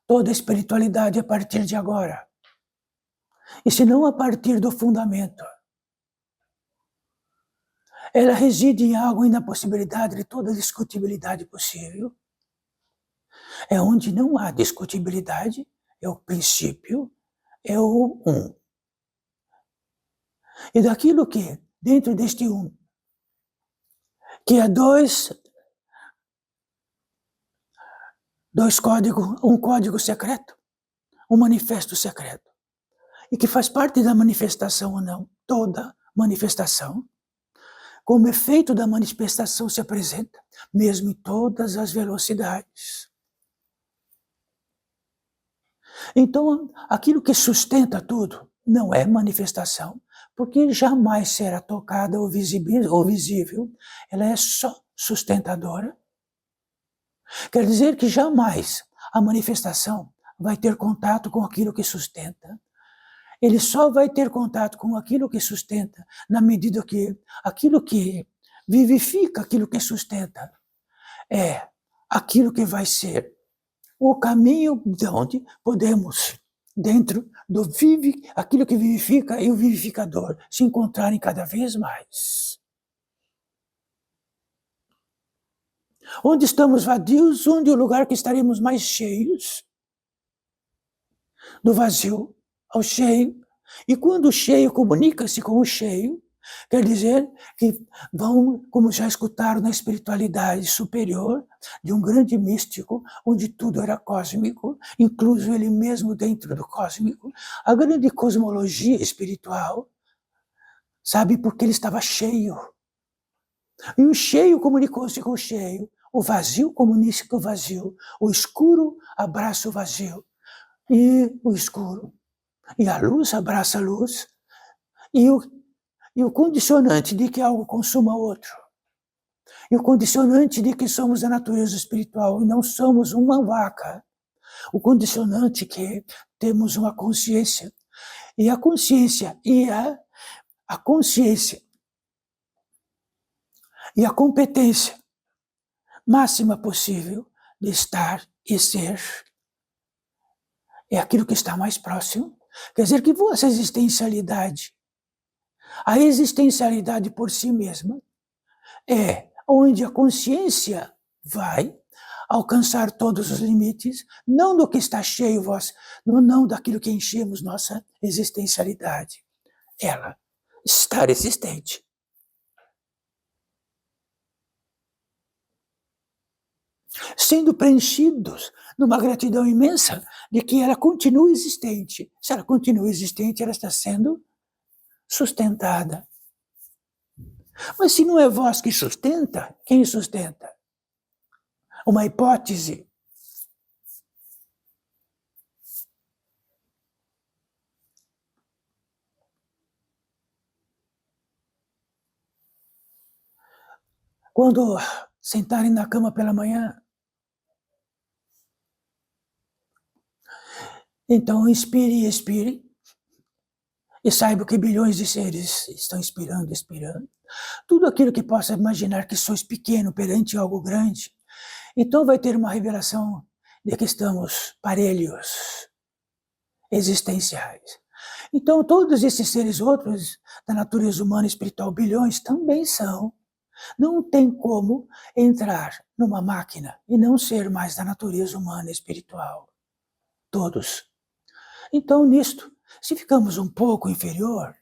S2: toda a espiritualidade a partir de agora. E se não a partir do fundamento, ela reside em algo e na possibilidade de toda discutibilidade possível. É onde não há discutibilidade, é o princípio, é o um. E daquilo que, dentro deste um, que é dois códigos, um código secreto, um manifesto secreto, e que faz parte da manifestação ou não, toda manifestação, como efeito da manifestação se apresenta, mesmo em todas as velocidades. Então, aquilo que sustenta tudo não é manifestação, porque jamais será tocada ou visível, ela é só sustentadora. Quer dizer que jamais a manifestação vai ter contato com aquilo que sustenta. Ele só vai ter contato com aquilo que sustenta na medida que aquilo que vivifica aquilo que sustenta é aquilo que vai ser o caminho de onde podemos, dentro do aquilo que vivifica e o vivificador, se encontrarem cada vez mais. Onde estamos vadios, onde é o lugar que estaremos mais cheios, do vazio ao cheio. E quando o cheio comunica-se com o cheio, Quer dizer que vão, como já escutaram na espiritualidade superior, de um grande místico, onde tudo era cósmico, incluso ele mesmo dentro do cósmico, a grande cosmologia espiritual, sabe, porque ele estava cheio. E o cheio comunicou-se com o cheio, o vazio comunica com o vazio, o escuro abraça o vazio, e o escuro. E a luz abraça a luz, e o condicionante de que algo consuma outro. E o condicionante de que somos a natureza espiritual e não somos uma vaca. O condicionante que temos uma consciência. E a consciência a consciência e a competência máxima possível de estar e ser é aquilo que está mais próximo. Quer dizer que vossa existencialidade, a existencialidade por si mesma, é onde a consciência vai alcançar todos os limites, não do que está cheio, não daquilo que enchemos nossa existencialidade. Ela estar existente. Sendo preenchidos numa gratidão imensa de que ela continua existente. Se ela continua existente, ela está sendo sustentada. Mas se não é vós que sustenta, quem sustenta? Uma hipótese. Quando sentarem na cama pela manhã, então inspire e expire, e saiba que bilhões de seres estão inspirando e expirando. Tudo aquilo que possa imaginar que sois pequeno perante algo grande, então vai ter uma revelação de que estamos parelhos, existenciais. Então todos esses seres outros da natureza humana e espiritual, bilhões, também são. Não tem como entrar numa máquina e não ser mais da natureza humana e espiritual. Todos. Então, nisto, se ficamos um pouco inferior,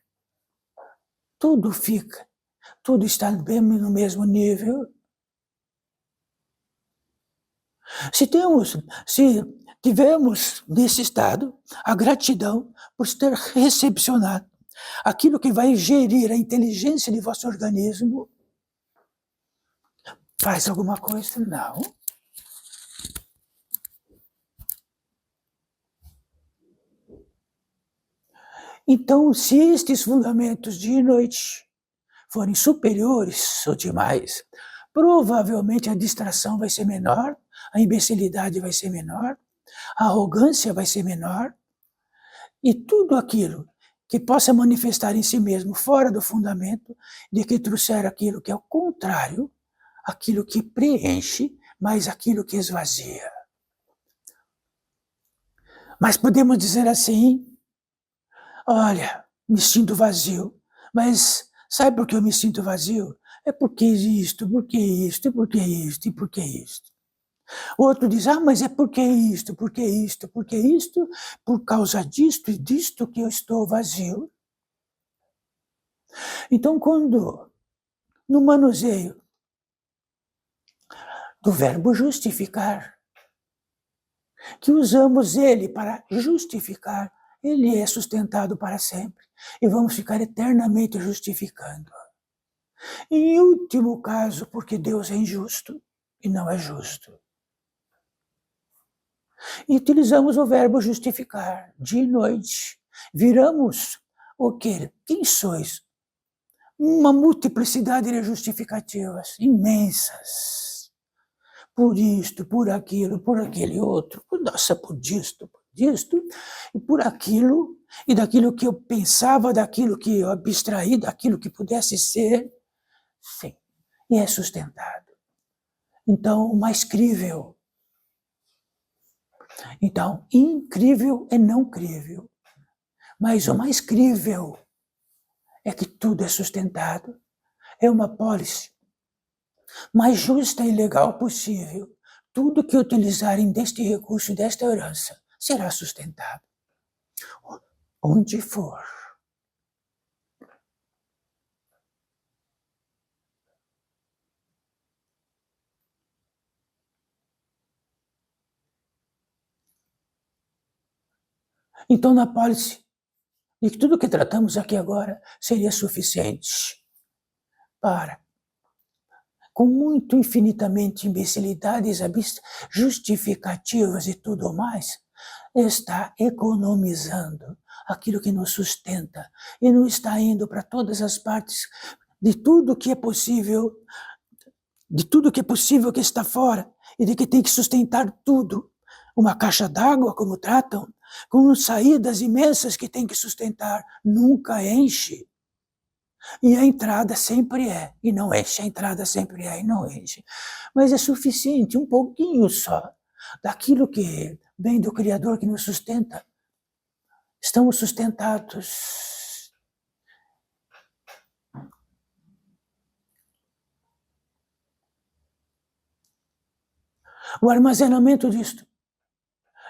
S2: tudo está bem no mesmo nível. Se tivermos nesse estado a gratidão por ter recepcionado aquilo que vai gerir a inteligência de vosso organismo, faz alguma coisa? Não. Então, se estes fundamentos dia e noite forem superiores ou demais, provavelmente a distração vai ser menor, a imbecilidade vai ser menor, a arrogância vai ser menor, e tudo aquilo que possa manifestar em si mesmo fora do fundamento, de que trouxer aquilo que é o contrário, aquilo que preenche, mas aquilo que esvazia. Mas podemos dizer assim, olha, me sinto vazio, mas sabe por que eu me sinto vazio? É porque isto, porque isto, porque isto e porque isto. O outro diz, mas é porque isto, porque isto, porque isto, por causa disto e disto que eu estou vazio. Então, quando no manuseio do verbo justificar, que usamos ele para justificar, ele é sustentado para sempre e vamos ficar eternamente justificando. Em último caso, porque Deus é injusto e não é justo. E utilizamos o verbo justificar, dia e noite. Viramos o quê? Quem sois? Uma multiplicidade de justificativas imensas. Por isto, por aquilo, por aquele outro, por disto, e por aquilo, e daquilo que eu pensava, daquilo que eu abstraí, daquilo que pudesse ser, sim, e é sustentado. Então, o mais crível. Então, incrível é não crível, mas o mais crível é que tudo é sustentado, é uma pólice mais justa e legal possível. Tudo que utilizarem deste recurso, desta herança, será sustentado. Onde for. Então, na apólice de que tudo que tratamos aqui agora seria suficiente para, com muito infinitamente imbecilidades, justificativas e tudo mais, está economizando aquilo que nos sustenta e não está indo para todas as partes de tudo que é possível, que está fora e de que tem que sustentar tudo. Uma caixa d'água, como tratam, com saídas imensas que tem que sustentar, nunca enche. E a entrada sempre é, e não enche. A entrada sempre é, e não enche. Mas é suficiente, um pouquinho só, daquilo que vem do Criador que nos sustenta. Estamos sustentados. O armazenamento disto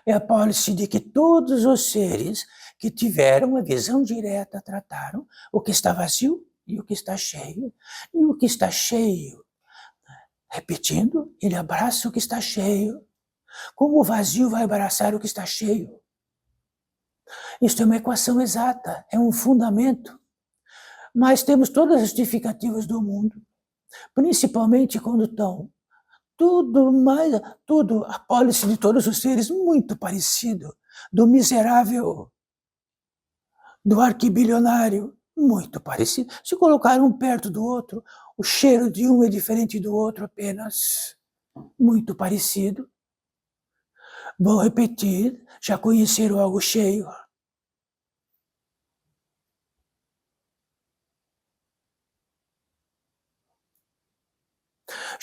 S2: é a apólice de que todos os seres que tiveram a visão direta trataram o que está vazio e o que está cheio. E o que está cheio, repetindo, ele abraça o que está cheio. Como o vazio vai abraçar o que está cheio? Isto é uma equação exata, é um fundamento. Mas temos todas as justificativas do mundo, principalmente quando estão tudo, a apólice de todos os seres muito parecido, do miserável, do arquibilionário, muito parecido. Se colocar um perto do outro, o cheiro de um é diferente do outro apenas, muito parecido. Vou repetir, já conheceram algo cheio?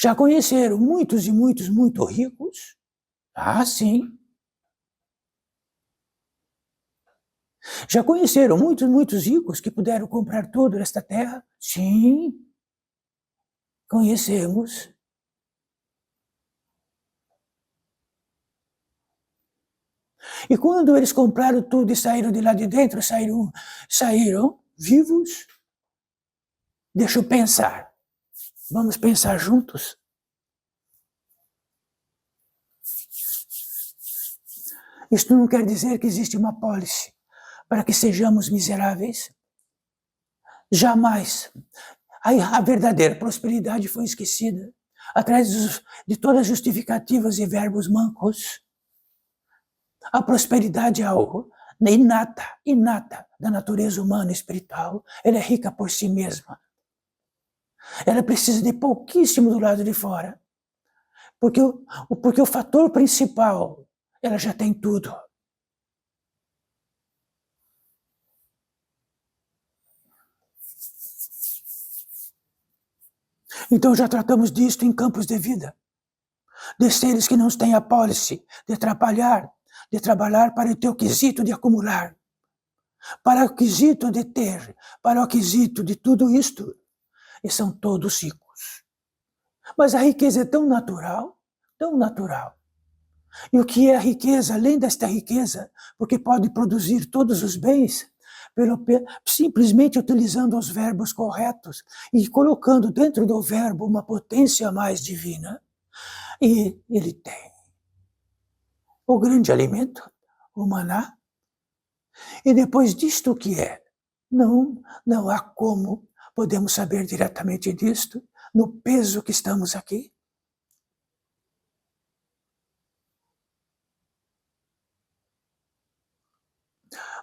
S2: Já conheceram muitos e muitos muito ricos? Ah, sim. Já conheceram muitos ricos que puderam comprar tudo nesta terra? Sim. Conhecemos. E quando eles compraram tudo e saíram de lá de dentro, saíram vivos? Deixa eu pensar. Vamos pensar juntos? Isto não quer dizer que existe uma apólice para que sejamos miseráveis. Jamais. A verdadeira prosperidade foi esquecida atrás de todas as justificativas e verbos mancos. A prosperidade é algo inata da natureza humana e espiritual. Ela é rica por si mesma. Ela precisa de pouquíssimo do lado de fora. Porque o fator principal, ela já tem tudo. Então já tratamos disto em campos de vida. De seres que não têm apólice, de trabalhar para o teu quesito de acumular, para o quesito de ter, para o quesito de tudo isto. E são todos ricos. Mas a riqueza é tão natural, tão natural. E o que é a riqueza, além desta riqueza, porque pode produzir todos os bens, simplesmente utilizando os verbos corretos e colocando dentro do verbo uma potência mais divina, e ele tem o grande alimento, o maná. E depois disto o que é? Não há como podemos saber diretamente disto, no peso que estamos aqui.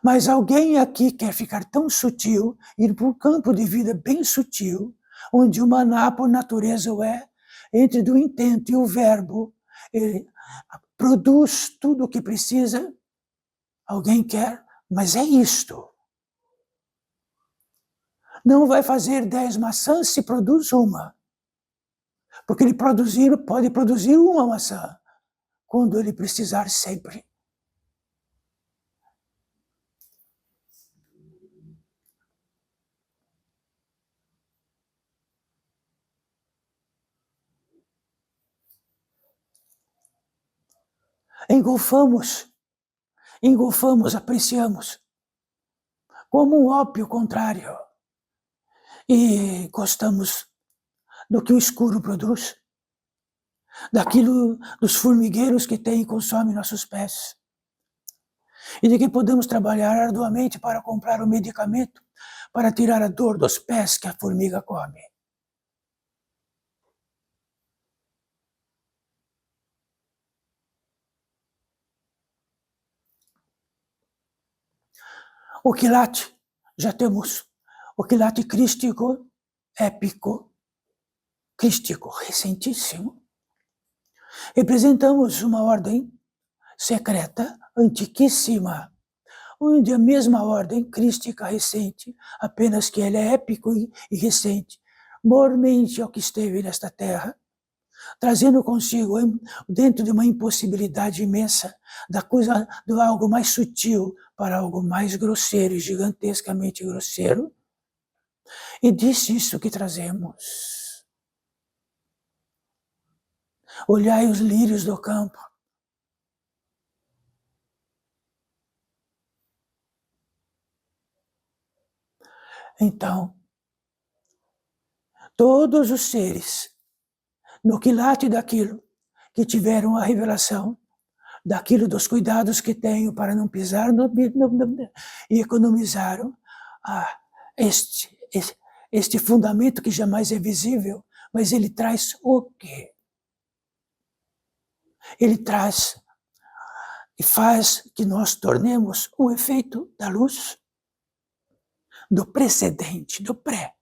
S2: Mas alguém aqui quer ficar tão sutil, ir para um campo de vida bem sutil, onde o maná por natureza é, entre do intento e o verbo, ele produz tudo o que precisa. Alguém quer, mas é isto. Não vai fazer 10 maçãs se produz uma. Porque ele pode produzir uma maçã, quando ele precisar sempre. Engolfamos, apreciamos, como um ópio contrário, e gostamos do que o escuro produz, daquilo dos formigueiros que tem e consome nossos pés. e de que podemos trabalhar arduamente para comprar o medicamento para tirar a dor dos pés que a formiga come. O quilate, já temos o quilate crístico, épico, crístico, recentíssimo. Representamos uma ordem secreta, antiquíssima, onde a mesma ordem crística recente, apenas que ele é épico e recente, mormente ao que esteve nesta terra, trazendo consigo, dentro de uma impossibilidade imensa, da coisa, do algo mais sutil para algo mais grosseiro e gigantescamente grosseiro, e disse isso que trazemos. Olhai os lírios do campo. Então, todos os seres, no quilate daquilo que tiveram a revelação, daquilo dos cuidados que tenho para não pisar e economizaram este fundamento que jamais é visível, mas ele traz o quê? Ele traz e faz que nós tornemos o efeito da luz, do precedente, do pré.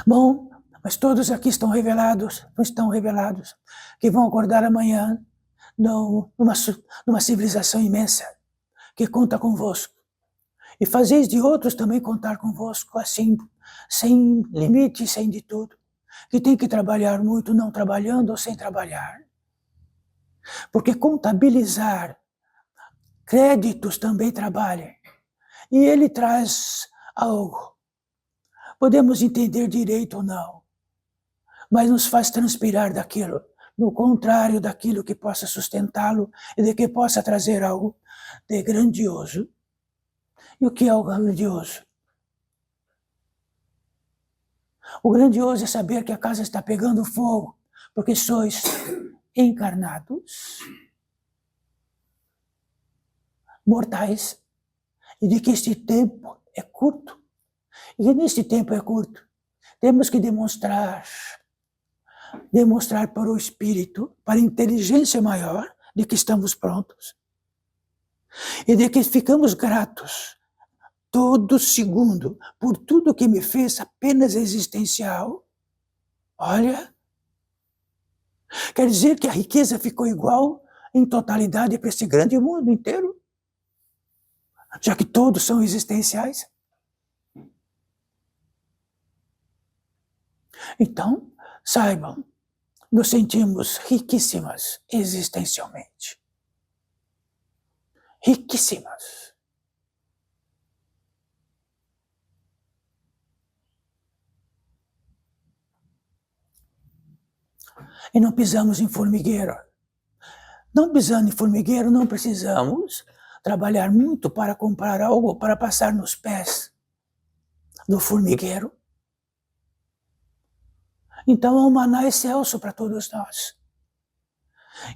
S2: Bom, mas todos aqui estão revelados, que vão acordar amanhã numa civilização imensa, que conta convosco. E fazeis de outros também contar convosco, assim, sem limite, sem de tudo. Que tem que trabalhar muito, não trabalhando ou sem trabalhar. Porque contabilizar créditos também trabalha. E ele traz algo. Podemos entender direito ou não, mas nos faz transpirar daquilo, no contrário daquilo que possa sustentá-lo e de que possa trazer algo de grandioso. E o que é o grandioso? O grandioso é saber que a casa está pegando fogo, porque sois encarnados, mortais, e de que este tempo é curto. E neste tempo é curto, temos que demonstrar para o espírito, para a inteligência maior, de que estamos prontos. E de que ficamos gratos todo segundo por tudo que me fez apenas existencial. Olha, quer dizer que a riqueza ficou igual em totalidade para esse grande mundo inteiro, já que todos são existenciais. Então, saibam, nos sentimos riquíssimas existencialmente. Riquíssimas. E não pisamos em formigueiro. Não pisando em formigueiro, não precisamos trabalhar muito para comprar algo para passar nos pés do formigueiro. Então, o maná é excelso para todos nós,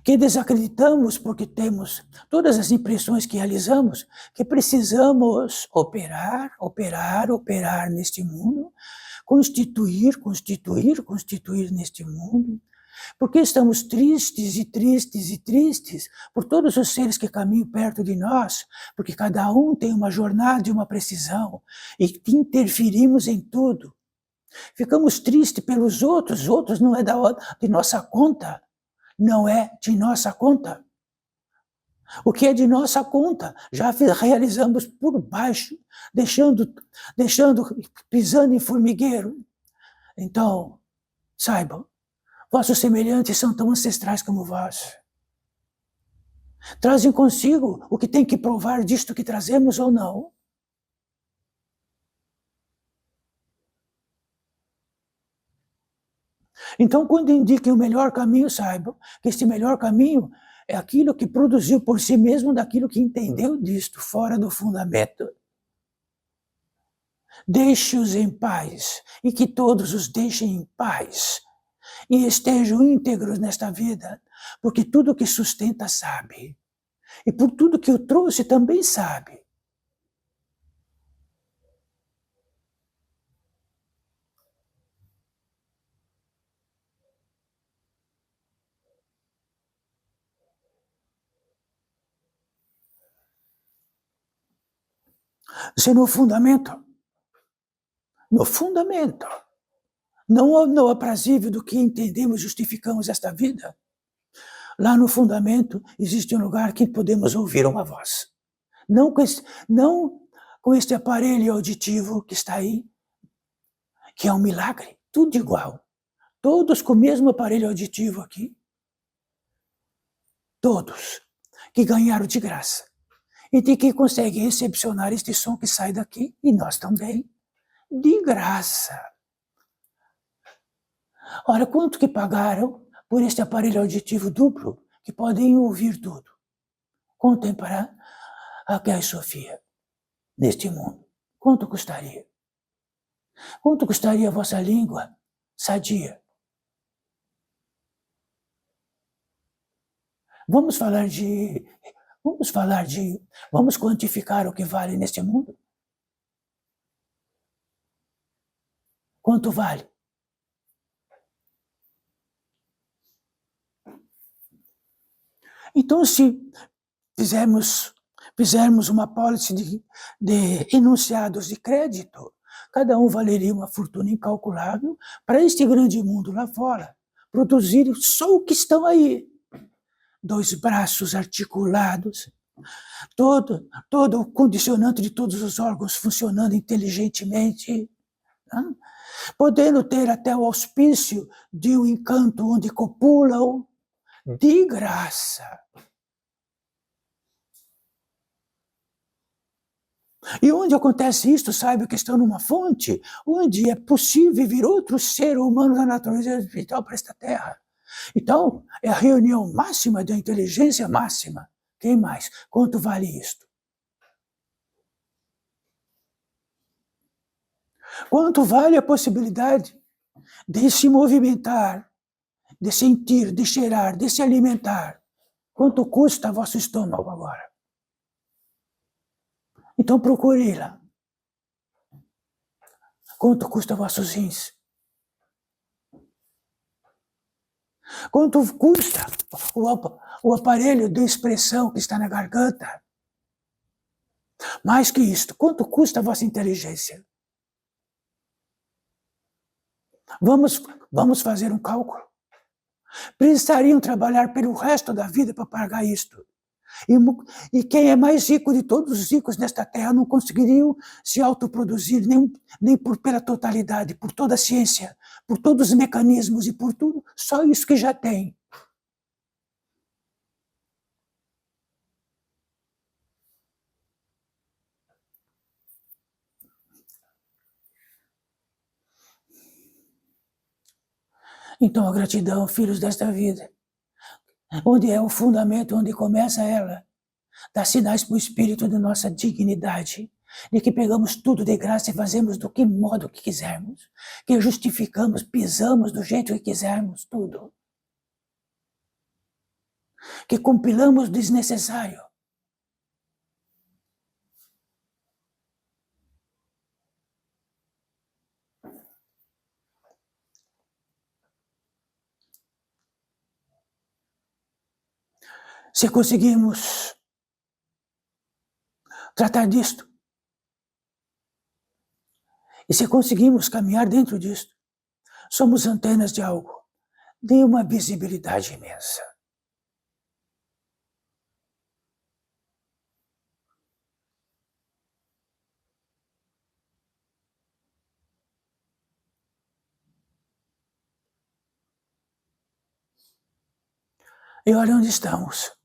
S2: que desacreditamos porque temos todas as impressões que realizamos, que precisamos operar neste mundo, constituir neste mundo, porque estamos tristes por todos os seres que caminham perto de nós, porque cada um tem uma jornada e uma precisão, e interferimos em tudo. Ficamos tristes pelos outros, os outros não é de nossa conta, não é de nossa conta. O que é de nossa conta, já realizamos por baixo, pisando em formigueiro. Então, saibam, vossos semelhantes são tão ancestrais como vós. Trazem consigo o que tem que provar disto que trazemos ou não. Então, quando indiquem o melhor caminho, saibam que este melhor caminho é aquilo que produziu por si mesmo daquilo que entendeu disto, fora do fundamento. Deixe-os em paz, e que todos os deixem em paz. e estejam íntegros nesta vida, porque tudo que sustenta sabe, e por tudo que eu trouxe também sabe. Se no fundamento, não no aprazível do que entendemos, justificamos esta vida, lá no fundamento existe um lugar que podemos ouvir uma voz. Não com este aparelho auditivo que está aí, que é um milagre, tudo igual. Todos com o mesmo aparelho auditivo aqui. Todos que ganharam de graça. E de que conseguem recepcionar este som que sai daqui, e nós também, de graça. Ora, quanto que pagaram por este aparelho auditivo duplo, que podem ouvir tudo? Contem para Raquel e Sofia, neste mundo. Quanto custaria? Quanto custaria a vossa língua sadia? Vamos quantificar o que vale neste mundo? Quanto vale? Então, se fizermos uma apólice de enunciados de crédito, cada um valeria uma fortuna incalculável para este grande mundo lá fora, produzir só o que estão aí. 2 braços articulados, todo o condicionante de todos os órgãos funcionando inteligentemente, né? Podendo ter até o auspício de um encanto onde copulam, de graça. E onde acontece isto, saiba que estão numa fonte, onde é possível vir outro ser humano da natureza espiritual para esta terra. Então, é a reunião máxima da inteligência máxima. Quem mais? Quanto vale isto? Quanto vale a possibilidade de se movimentar, de sentir, de cheirar, de se alimentar? Quanto custa vosso estômago agora? Então procure lá. Quanto custa vossos rins? Quanto custa o aparelho de expressão que está na garganta? Mais que isto, quanto custa a vossa inteligência? Vamos fazer um cálculo. Precisariam trabalhar pelo resto da vida para pagar isto. E quem é mais rico de todos os ricos nesta terra não conseguiriam se autoproduzir nem pela totalidade, por toda a ciência, por todos os mecanismos e por tudo, só isso que já tem. Então a gratidão, filhos desta vida, onde é o fundamento, onde começa ela, dá sinais para o espírito de nossa dignidade, de que pegamos tudo de graça e fazemos do que modo que quisermos, que justificamos, pisamos do jeito que quisermos, tudo. Que compilamos desnecessário. Se conseguimos tratar disto, e se conseguimos caminhar dentro disto, somos antenas de algo de uma visibilidade imensa. E olha onde estamos.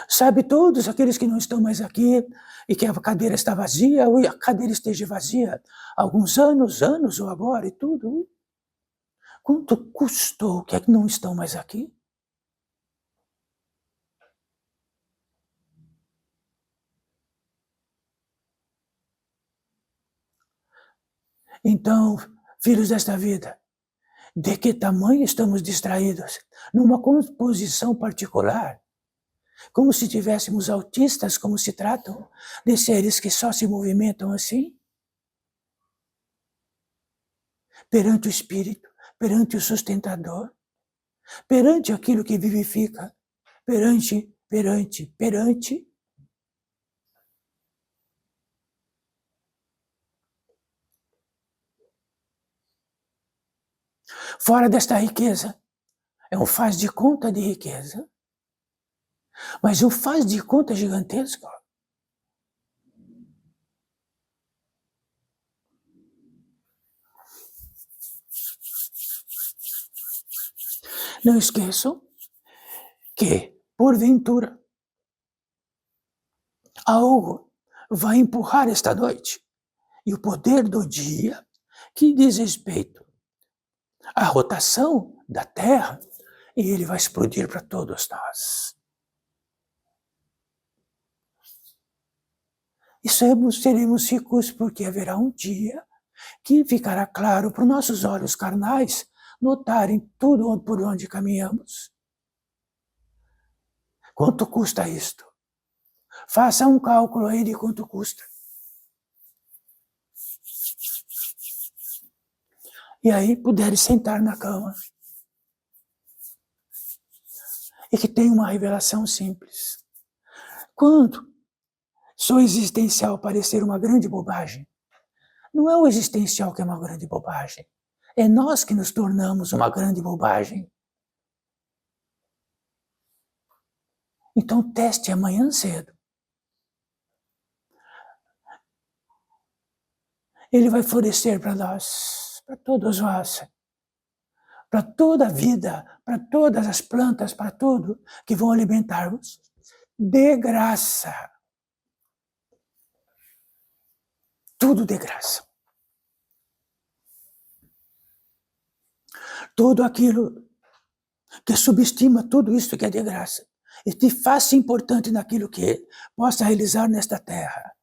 S2: Sabe, todos aqueles que não estão mais aqui e que a cadeira está vazia, ou a cadeira esteja vazia há alguns anos ou agora e tudo. Quanto custou que não estão mais aqui? Então, filhos desta vida, De que tamanho estamos distraídos numa composição particular, como se tivéssemos autistas, como se tratam de seres que só se movimentam assim? Perante o Espírito, perante o sustentador, perante aquilo que vivifica, perante. Fora desta riqueza, é um faz de conta de riqueza, mas um faz de conta gigantesco. Não esqueçam que, porventura, algo vai empurrar esta noite, e o poder do dia, que diz respeito à rotação da Terra, e ele vai explodir para todos nós. E seremos ricos porque haverá um dia que ficará claro para os nossos olhos carnais notarem tudo por onde caminhamos. Quanto custa isto? Faça um cálculo aí de quanto custa. E aí puderem sentar na cama. E que tenha uma revelação simples. Quando sou existencial parecer uma grande bobagem, não é o existencial que é uma grande bobagem. É nós que nos tornamos uma grande bobagem. Então teste amanhã cedo. Ele vai florescer para nós, para todos nós, para toda a vida, para todas as plantas, para tudo que vão alimentar-vos de graça. Tudo de graça. Tudo aquilo que subestima tudo isso que é de graça e te faz importante naquilo que possa realizar nesta terra.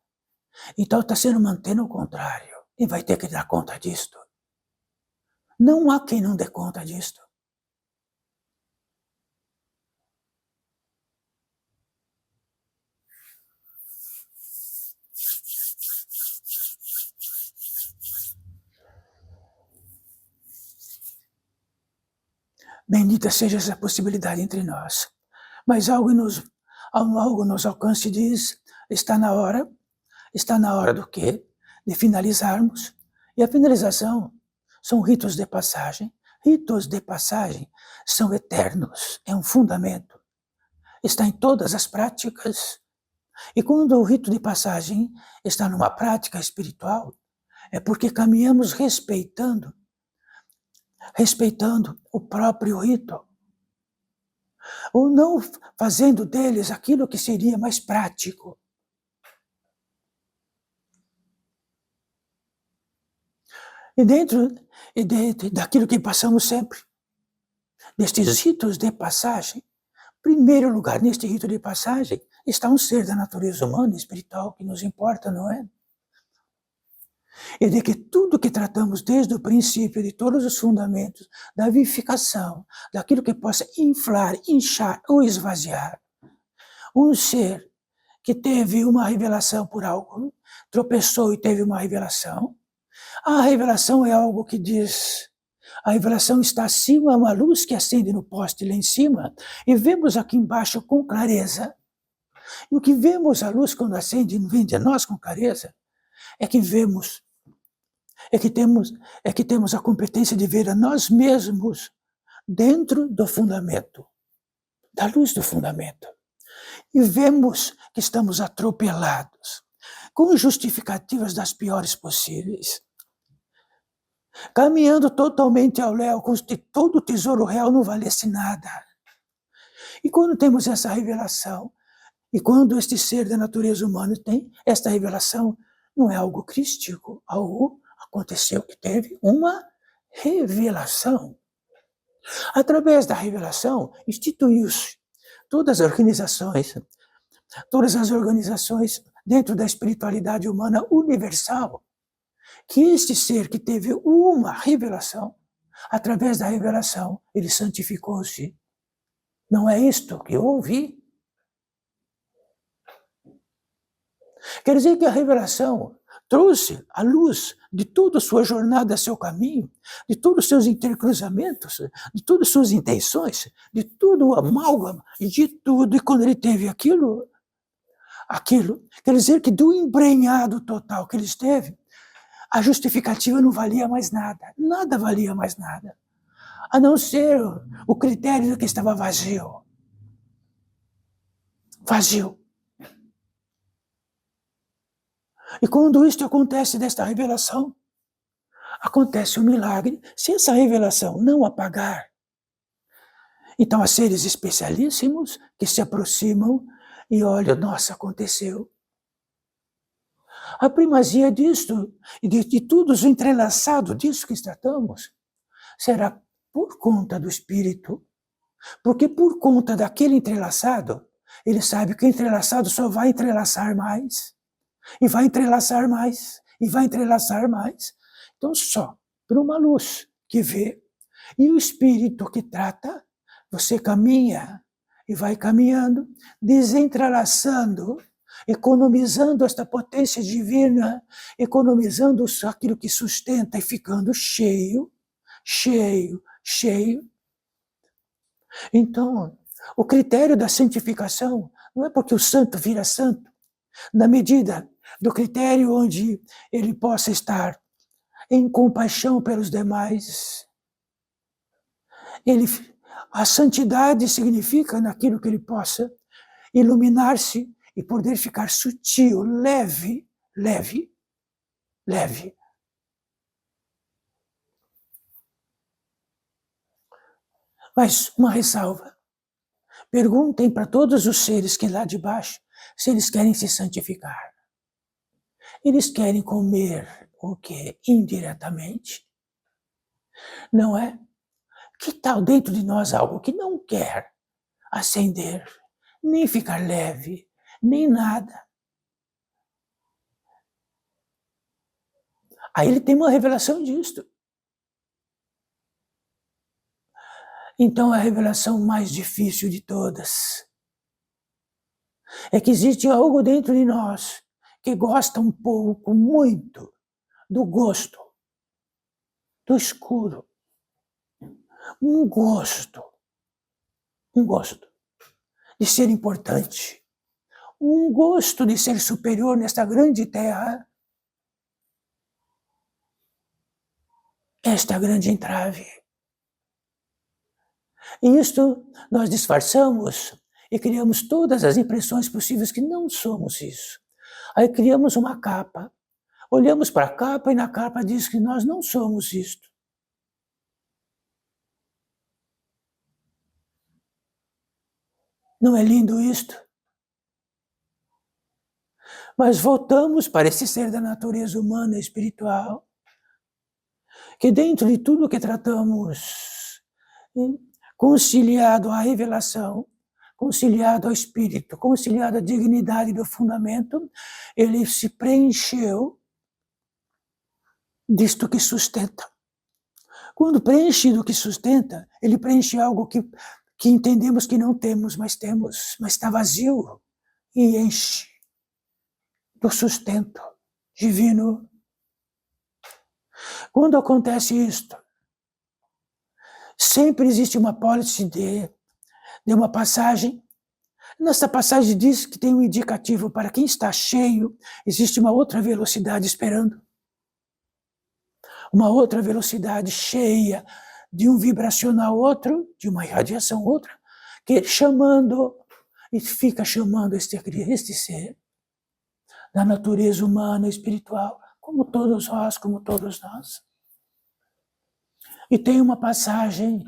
S2: Então está sendo mantendo o contrário e vai ter que dar conta disto. Não há quem não dê conta disto. Bendita seja essa possibilidade entre nós. Mas algo nos alcance e diz, está na hora do quê? De finalizarmos. E a finalização são ritos de passagem. Ritos de passagem são eternos, é um fundamento. Está em todas as práticas. E quando o rito de passagem está numa prática espiritual, é porque caminhamos respeitando o próprio rito, ou não fazendo deles aquilo que seria mais prático. E dentro daquilo que passamos sempre, destes ritos de passagem, em primeiro lugar, neste rito de passagem, está um ser da natureza humana e espiritual que nos importa, não é? E de que tudo que tratamos desde o princípio, de todos os fundamentos, da vivificação, daquilo que possa inflar, inchar ou esvaziar, um ser que teve uma revelação por algo, tropeçou e teve uma revelação, a revelação é algo que diz, a revelação está acima, uma luz que acende no poste lá em cima, e vemos aqui embaixo com clareza. E o que vemos, a luz quando acende, vem de nós com clareza, é que vemos, é que temos a competência de ver a nós mesmos dentro do fundamento, da luz do fundamento. E vemos que estamos atropelados, com justificativas das piores possíveis, caminhando totalmente ao léu, como se todo o tesouro real não valesse nada. E quando temos essa revelação, e quando este ser da natureza humana tem esta revelação, não é algo crístico, algo aconteceu que teve uma revelação. Através da revelação, instituiu-se todas as organizações dentro da espiritualidade humana universal, que este ser que teve uma revelação através da revelação, ele santificou-se. Não é isto que eu ouvi? Quer dizer que a revelação trouxe a luz de toda a sua jornada, seu caminho, de todos os seus intercruzamentos, de todas as suas intenções, de todo o amálgama, de tudo. E quando ele teve aquilo, quer dizer que do embrenhado total que ele esteve, a justificativa não valia mais nada. Nada valia mais nada. A não ser o critério de que estava vazio. Vazio. E quando isto acontece desta revelação, acontece um milagre. Se essa revelação não apagar, então há seres especialíssimos que se aproximam e olham, nossa, aconteceu. A primazia disto, e de tudo o entrelaçado disso que tratamos, será por conta do Espírito. Porque por conta daquele entrelaçado, ele sabe que o entrelaçado só vai entrelaçar mais. E vai entrelaçar mais, e vai entrelaçar mais. Então, só por uma luz que vê, e o Espírito que trata, você caminha e vai caminhando, desentrelaçando, economizando esta potência divina, economizando aquilo que sustenta e ficando cheio, cheio, cheio. Então, o critério da santificação não é porque o santo vira santo, na medida do critério onde ele possa estar em compaixão pelos demais. A santidade significa naquilo que ele possa iluminar-se e poder ficar sutil, leve, leve, leve. Mas uma ressalva. Perguntem para todos os seres que lá de baixo se eles querem se santificar. Eles querem comer o quê? Indiretamente. Não é? Que tal dentro de nós algo que não quer acender, nem ficar leve, nem nada? Aí ele tem uma revelação disto. Então a revelação mais difícil de todas é que existe algo dentro de nós que gosta um pouco, muito, do gosto, do escuro. Um gosto de ser importante, um gosto de ser superior nesta grande terra. Esta grande entrave. E isto nós disfarçamos e criamos todas as impressões possíveis que não somos isso. Aí criamos uma capa, olhamos para a capa e na capa diz que nós não somos isto. Não é lindo isto? Mas voltamos para esse ser da natureza humana e espiritual, que dentro de tudo que tratamos, conciliado à revelação, conciliado ao espírito, conciliado à dignidade do fundamento, ele se preencheu disto que sustenta. Quando preenche do que sustenta, ele preenche algo que entendemos que não temos, mas está vazio e enche do sustento divino. Quando acontece isto, sempre existe uma apólice de uma passagem. Nessa passagem diz que tem um indicativo para quem está cheio, existe uma outra velocidade esperando. Uma outra velocidade cheia de um vibracional outro, de uma irradiação outra, que chamando, e fica chamando este ser da natureza humana e espiritual, como todos nós. E tem uma passagem,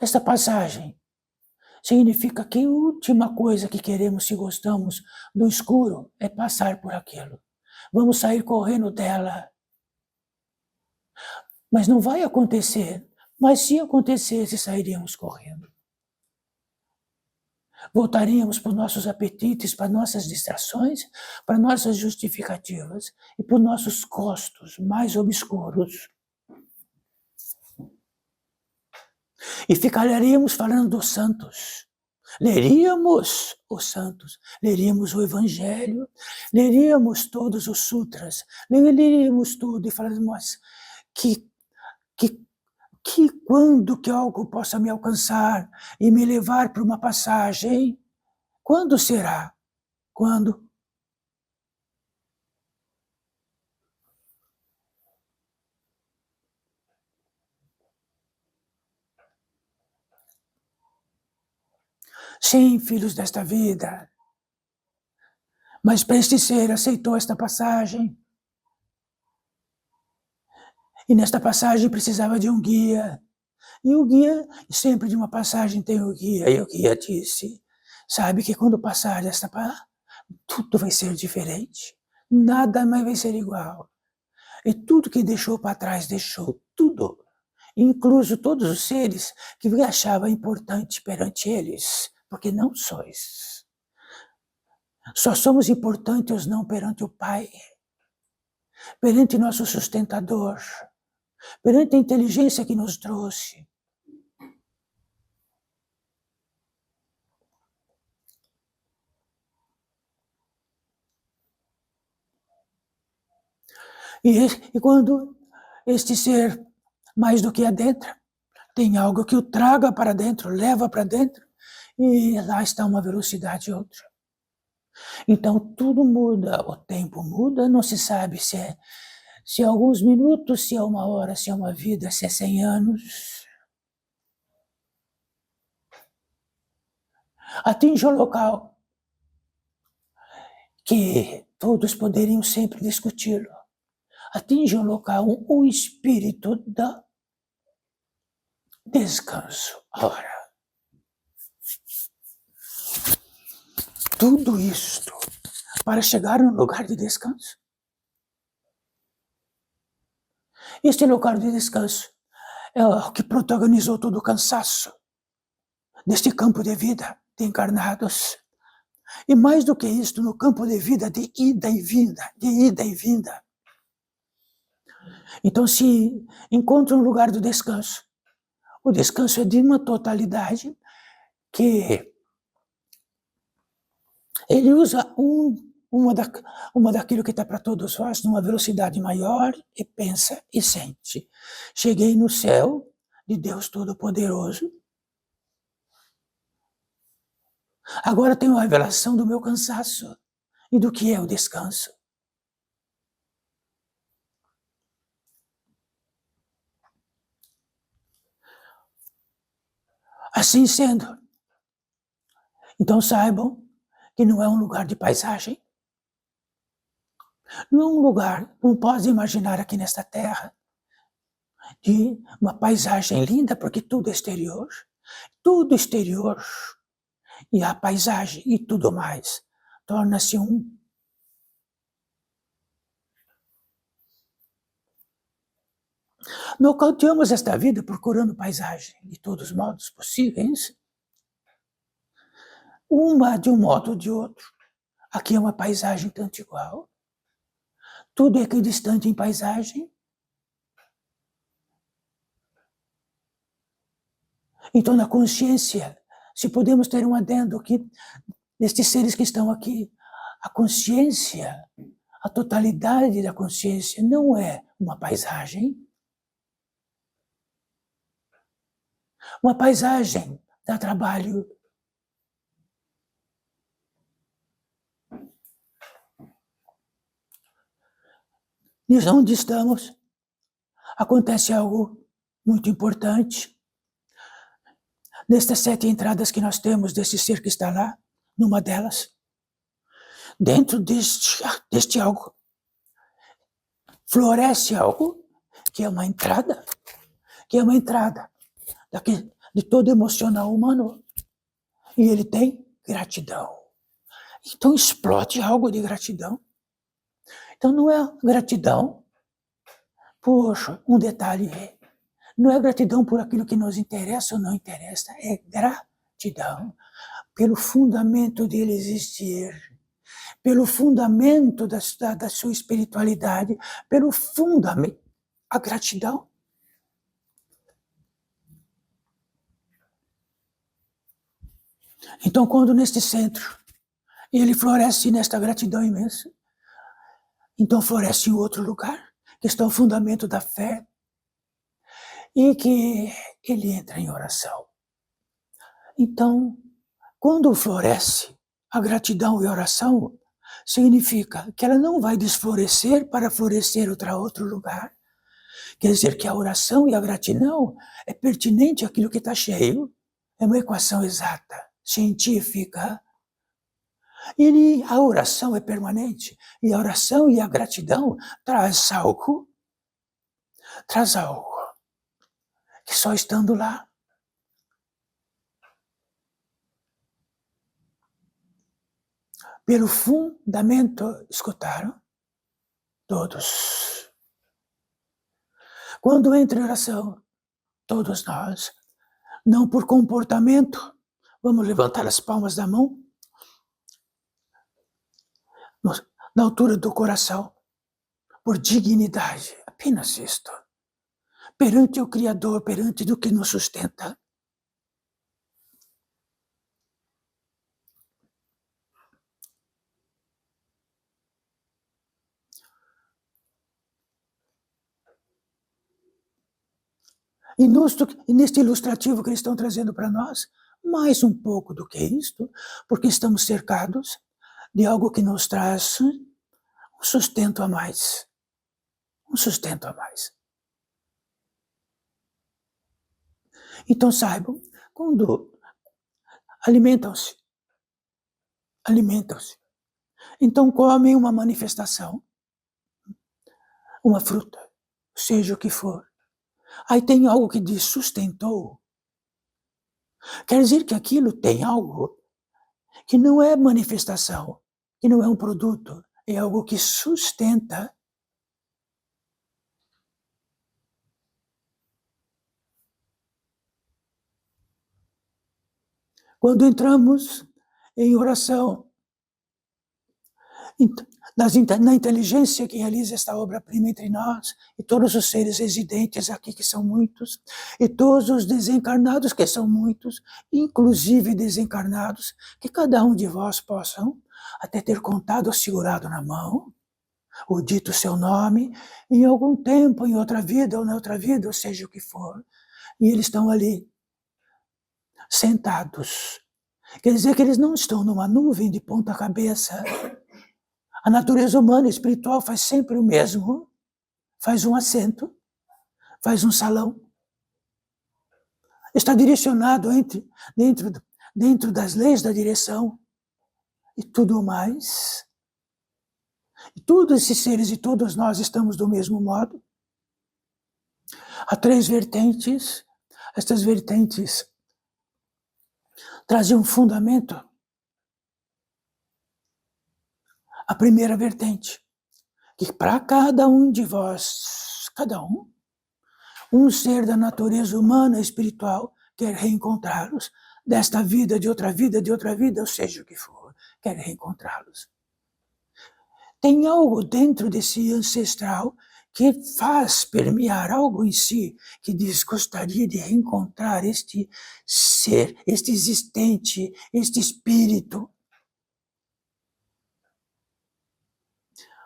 S2: esta passagem significa que a última coisa que queremos, se gostamos do escuro, é passar por aquilo. Vamos sair correndo dela. Mas não vai acontecer. Mas se acontecesse, sairíamos correndo. Voltaríamos para os nossos apetites, para nossas distrações, para nossas justificativas e para os nossos gostos mais obscuros. E ficaríamos falando dos santos. Leríamos os santos, leríamos o Evangelho, leríamos todos os sutras, leríamos tudo e falaríamos que quando que algo possa me alcançar e me levar para uma passagem, quando será? Quando? Sim, filhos desta vida, mas para este ser aceitou esta passagem. E nesta passagem precisava de um guia. E o guia, sempre de uma passagem tem o guia. E o guia disse, sabe que quando passar esta passagem, tudo vai ser diferente. Nada mais vai ser igual. E tudo que deixou para trás, deixou tudo. Incluso todos os seres que achava importante perante eles. Porque não sois. Só somos importantes não perante o Pai. Perante nosso sustentador. Perante a inteligência que nos trouxe. E quando este ser, mais do que adentra, tem algo que o traga para dentro, leva para dentro, e lá está uma velocidade outra. Então tudo muda, o tempo muda, não se sabe se é alguns minutos, se é uma hora, se é uma vida, se é 100 anos. Atinge o local que todos poderiam sempre discuti-lo. Atinge um local, um espírito da descanso. Ora, tudo isto para chegar num lugar de descanso. Este lugar de descanso é o que protagonizou todo o cansaço deste campo de vida de encarnados. E mais do que isto, no campo de vida de ida e vinda, de ida e vinda. Então, se encontra um lugar do descanso, o descanso é de uma totalidade que ele usa uma daquilo que está para todos nós, numa velocidade maior, e pensa e sente. Cheguei no céu de Deus Todo-Poderoso. Agora tenho a revelação do meu cansaço e do que é o descanso. Assim sendo, então saibam que não é um lugar de paisagem. Não é um lugar, não pode imaginar aqui nesta terra, de uma paisagem linda, porque tudo é exterior. Tudo exterior. E a paisagem e tudo mais torna-se um. Nocauteamos esta vida procurando paisagem de todos os modos possíveis. Uma de um modo ou de outro. Aqui é uma paisagem tanto igual. Tudo é equidistante em paisagem. Então, na consciência, se podemos ter um adendo aqui, destes seres que estão aqui, a consciência, a totalidade da consciência não é uma paisagem. Uma paisagem dá trabalho. E onde estamos, acontece algo muito importante. Nestas 7 entradas que nós temos desse ser que está lá, numa delas, dentro deste algo, floresce algo que é uma entrada de todo emocional humano. E ele tem gratidão. Então explode algo de gratidão. Então não é gratidão por um detalhe, não é gratidão por aquilo que nos interessa ou não interessa, é gratidão pelo fundamento dele existir, pelo fundamento da sua espiritualidade, pelo fundamento, a gratidão. Então, quando neste centro ele floresce nesta gratidão imensa, então floresce em outro lugar, que está o fundamento da fé, e que ele entra em oração. Então, quando floresce a gratidão e a oração, significa que ela não vai desflorescer para florescer outro lugar. Quer dizer que a oração e a gratidão é pertinente àquilo que está cheio, é uma equação exata, científica. E a oração é permanente, e a oração e a gratidão traz algo que só estando lá. Pelo fundamento, escutaram? Todos. Quando entra em oração, todos nós, não por comportamento, vamos levantar as palmas da mão, na altura do coração, por dignidade, apenas isto, perante o Criador, perante do que nos sustenta. E neste ilustrativo que eles estão trazendo para nós, mais um pouco do que isto, porque estamos cercados de algo que nos traz um sustento a mais. Um sustento a mais. Então saibam, quando alimentam-se, então comem uma manifestação, uma fruta, seja o que for. Aí tem algo que diz sustentou. Quer dizer que aquilo tem algo que não é manifestação, que não é um produto, é algo que sustenta. Quando entramos em oração, na inteligência que realiza esta obra-prima entre nós, e todos os seres residentes aqui, que são muitos, e todos os desencarnados, que são muitos, inclusive desencarnados, que cada um de vós possam até ter contado ou segurado na mão, ou dito o seu nome, em algum tempo, em outra vida, ou na outra vida, ou seja o que for, e eles estão ali, sentados. Quer dizer que eles não estão numa nuvem de ponta cabeça. A natureza humana e espiritual faz sempre o mesmo, faz um assento, faz um salão. Está direcionado dentro das leis da direção e tudo mais. E todos esses seres e todos nós estamos do mesmo modo. Há 3 vertentes. Estas vertentes trazem um fundamento. A primeira vertente, que para cada um de vós, um ser da natureza humana e espiritual quer reencontrá-los, desta vida, de outra vida, ou seja o que for, quer reencontrá-los. Tem algo dentro desse ancestral que faz permear algo em si, que diz, gostaria de reencontrar este ser, este existente, este espírito.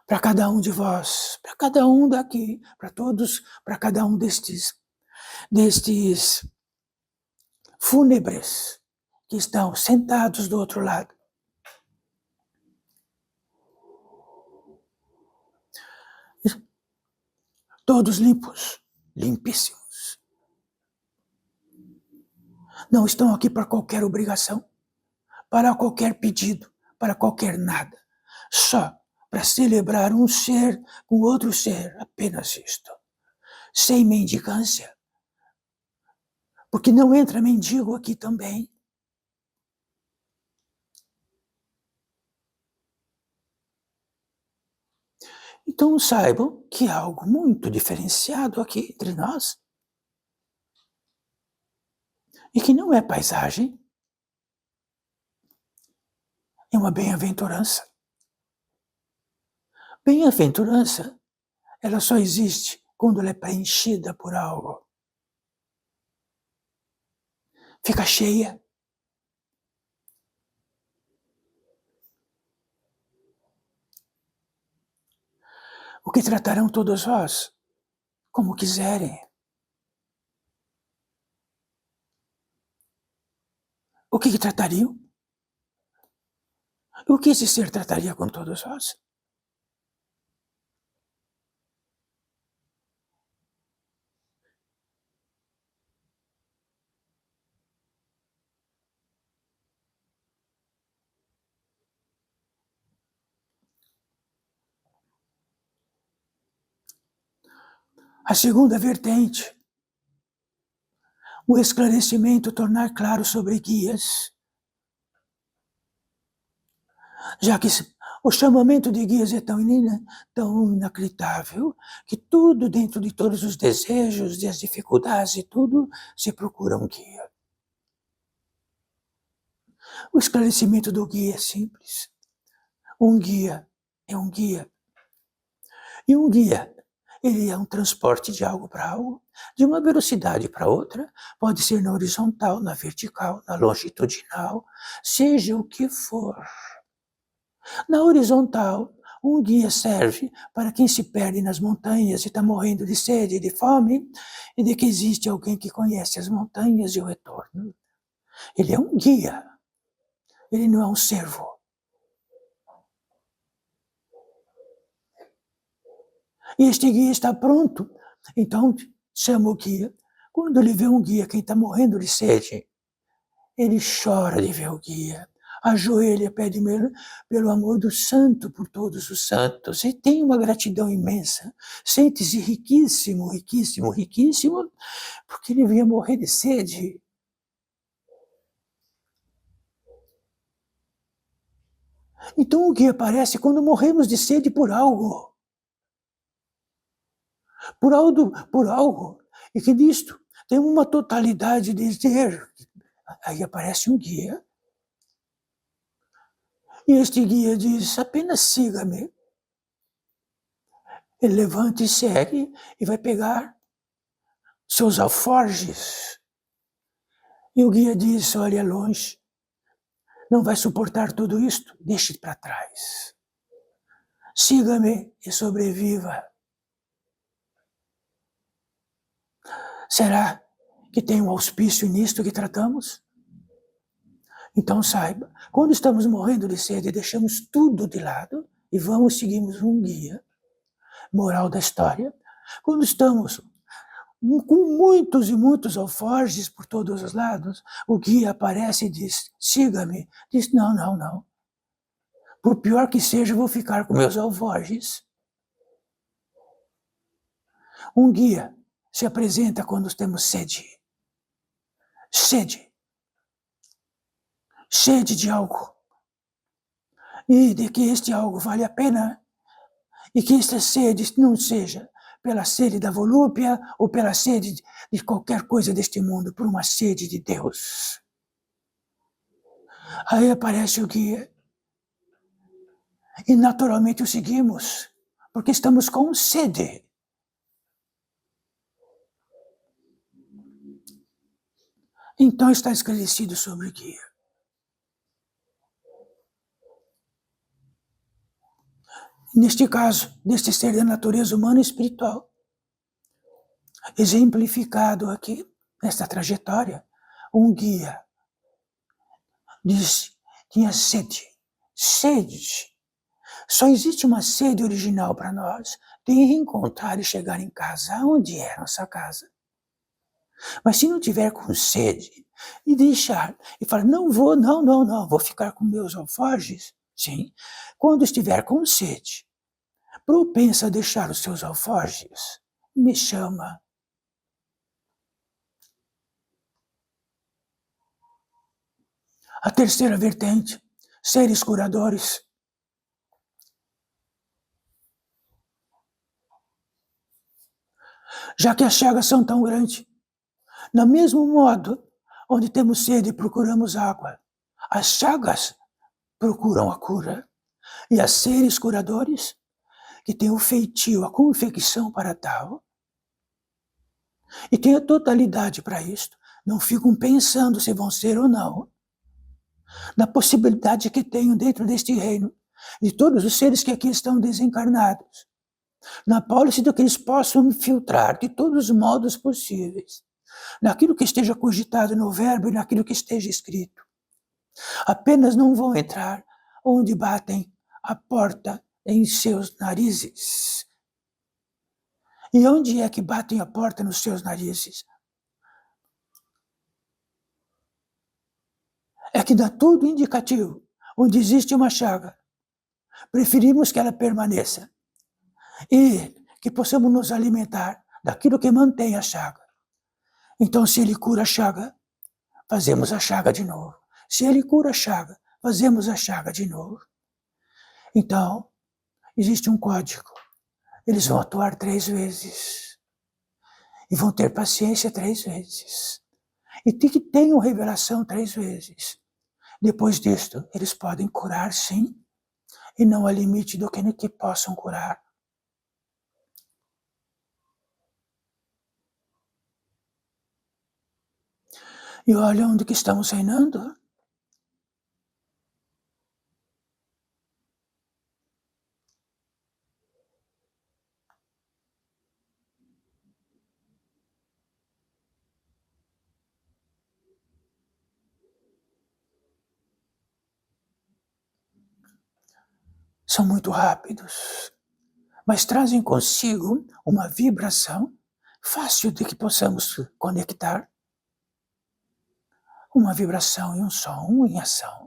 S2: Para cada um de vós, para cada um daqui, para todos, para cada um destes fúnebres que estão sentados do outro lado. Todos limpos, limpíssimos. Não estão aqui para qualquer obrigação, para qualquer pedido, para qualquer nada. Só para celebrar um ser com outro ser, apenas isto. Sem mendicância. Porque não entra mendigo aqui também. Então saibam que há algo muito diferenciado aqui entre nós. E que não é paisagem. É uma bem-aventurança. Bem-aventurança, ela só existe quando ela é preenchida por algo. Fica cheia. o que tratarão todos vós, como quiserem. O que tratariam? O que esse ser trataria com todos vós? A segunda vertente, o esclarecimento, tornar claro sobre guias. Já que o chamamento de guias é tão inacreditável que tudo, dentro de todos os desejos e as dificuldades e tudo, se procura um guia. O esclarecimento do guia é simples. Um guia é um guia. E um guia, ele é um transporte de algo para algo, de uma velocidade para outra, pode ser na horizontal, na vertical, na longitudinal, seja o que for. Na horizontal, um guia serve para quem se perde nas montanhas e está morrendo de sede e de fome, e de que existe alguém que conhece as montanhas e o retorno. Ele é um guia, ele não é um servo. E este guia está pronto, então chama o guia. Quando ele vê um guia, quem está morrendo de sede, ele chora de ver o guia. Ajoelha, pede pelo amor do santo por todos os santos, e tem uma gratidão imensa, sente-se riquíssimo, riquíssimo, riquíssimo, porque ele vinha morrer de sede. Então o guia aparece quando morremos de sede por algo, e que disto tem uma totalidade de ser. Aí aparece um guia, e este guia diz, apenas siga-me. Ele levanta e segue, e vai pegar seus alforjes. E o guia diz, olha longe, não vai suportar tudo isto, deixe para trás. Siga-me e sobreviva. Será que tem um auspício nisto que tratamos? Então saiba, quando estamos morrendo de sede, deixamos tudo de lado e seguimos um guia. Moral da história, quando estamos com muitos e muitos alforjes por todos os lados, o guia aparece e diz, siga-me. Diz, não, não, não. Por pior que seja, eu vou ficar com meus alforjes. Um guia se apresenta quando temos sede. Sede. Sede de algo. E de que este algo vale a pena. E que esta sede não seja pela sede da volúpia ou pela sede de qualquer coisa deste mundo, por uma sede de Deus. Aí aparece o guia. E naturalmente o seguimos, porque estamos com sede. Então está esclarecido sobre o guia. Neste caso, deste ser da natureza humana e espiritual, exemplificado aqui, nesta trajetória, um guia disse, tinha sede. Sede. Só existe uma sede original para nós, de reencontrar e chegar em casa, onde é a nossa casa. Mas se não tiver com sede, e deixar, e falar, não, vou ficar com meus alforjes, sim, quando estiver com sede, propensa a deixar os seus alforjes, me chama. A terceira vertente, seres curadores. Já que as chagas são tão grandes, no mesmo modo, onde temos sede procuramos água, as chagas procuram a cura, e há seres curadores que têm o feitio, a confecção para tal, e têm a totalidade para isto, não ficam pensando se vão ser ou não, na possibilidade que tenho dentro deste reino, de todos os seres que aqui estão desencarnados, na pólice do que eles possam filtrar de todos os modos possíveis, naquilo que esteja cogitado no verbo e naquilo que esteja escrito. Apenas não vão entrar onde batem a porta em seus narizes. E onde é que batem a porta nos seus narizes? É que dá todo indicativo. Onde existe uma chaga, preferimos que ela permaneça e que possamos nos alimentar daquilo que mantém a chaga. Então, se ele cura a chaga, fazemos a chaga de novo. Se ele cura a chaga, fazemos a chaga de novo. Então, existe um código. Eles vão atuar 3 vezes. E vão ter paciência 3 vezes. E que tenham revelação 3 vezes. Depois disto, eles podem curar, sim, e não há limite do que possam curar. E olha onde que estamos reinando. São muito rápidos, mas trazem consigo uma vibração fácil de que possamos conectar. Uma vibração e um som em ação.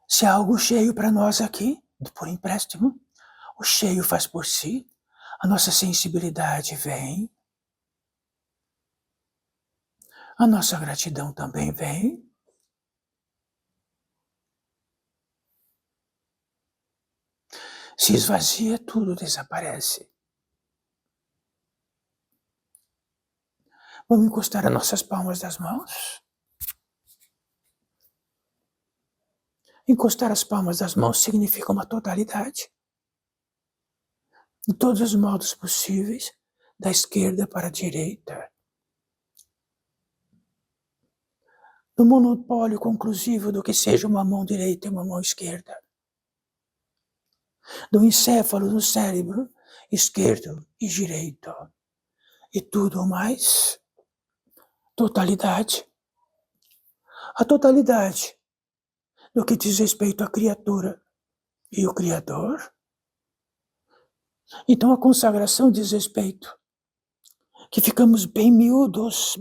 S2: Se há algo cheio para nós aqui, por empréstimo, o cheio faz por si, a nossa sensibilidade vem, a nossa gratidão também vem. Se esvazia, tudo desaparece. Vamos encostar as nossas palmas das mãos. Encostar as palmas das mãos significa uma totalidade. Em todos os modos possíveis, da esquerda para a direita. No monopólio conclusivo do que seja uma mão direita e uma mão esquerda. Do encéfalo no cérebro esquerdo e direito. E tudo mais, totalidade. A totalidade do que diz respeito à criatura e o Criador. Então a consagração diz respeito que ficamos bem miúdos,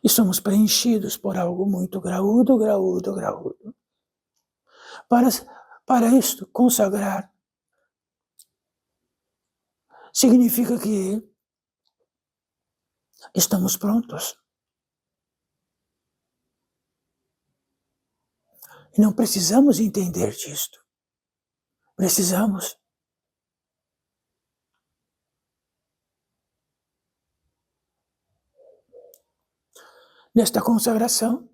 S2: e somos preenchidos por algo muito graúdo. Para isto, consagrar significa que estamos prontos. E não precisamos entender disto. Precisamos. Nesta consagração,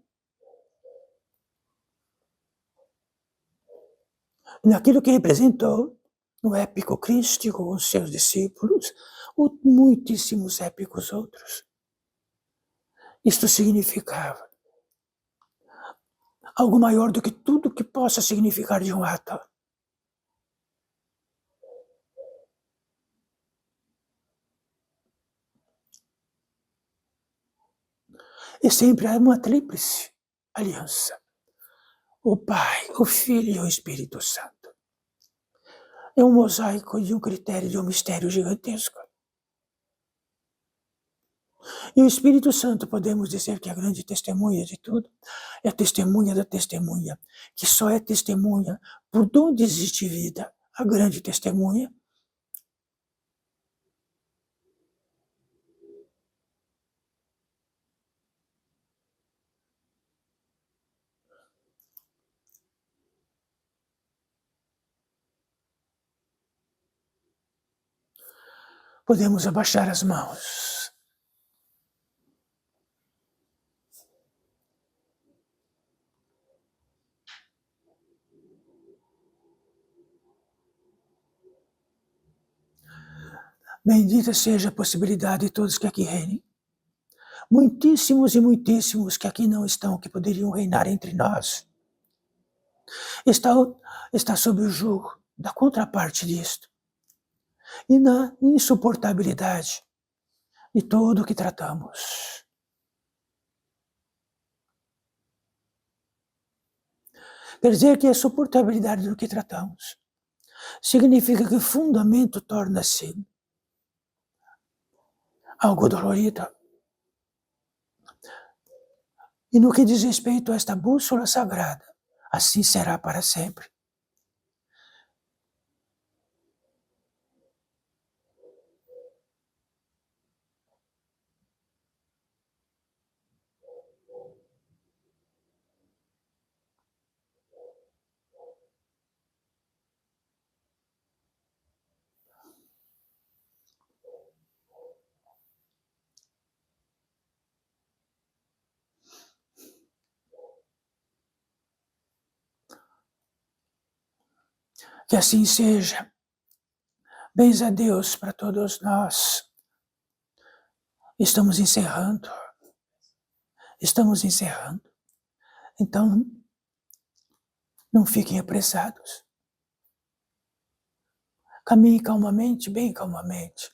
S2: naquilo que representou no épico crístico com os seus discípulos, ou muitíssimos épicos outros. Isto significava algo maior do que tudo que possa significar de um ato. E sempre há uma tríplice aliança. O Pai, o Filho e o Espírito Santo. É um mosaico de um critério, de um mistério gigantesco. E o Espírito Santo, podemos dizer que é a grande testemunha de tudo, é a testemunha da testemunha, que só é testemunha por onde existe vida, a grande testemunha. Podemos abaixar as mãos. Bendita seja a possibilidade de todos que aqui reinem. Muitíssimos e muitíssimos que aqui não estão, que poderiam reinar entre nós. Está sob o jugo da contraparte disto. E na insuportabilidade de tudo o que tratamos. Quer dizer que a suportabilidade do que tratamos significa que o fundamento torna-se algo dolorido. E no que diz respeito a esta bússola sagrada, assim será para sempre. Que assim seja. Bens a Deus para todos nós. Estamos encerrando. Então, não fiquem apressados. Caminhe calmamente, bem calmamente.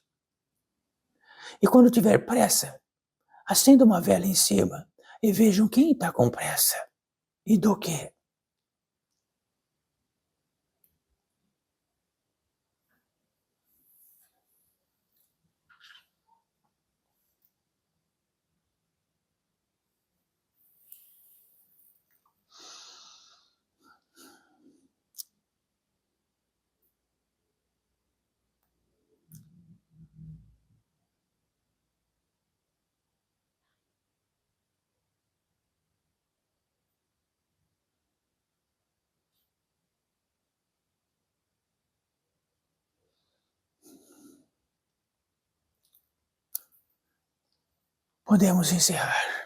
S2: E quando tiver pressa, acenda uma vela em cima e vejam quem está com pressa e do quê. Podemos encerrar.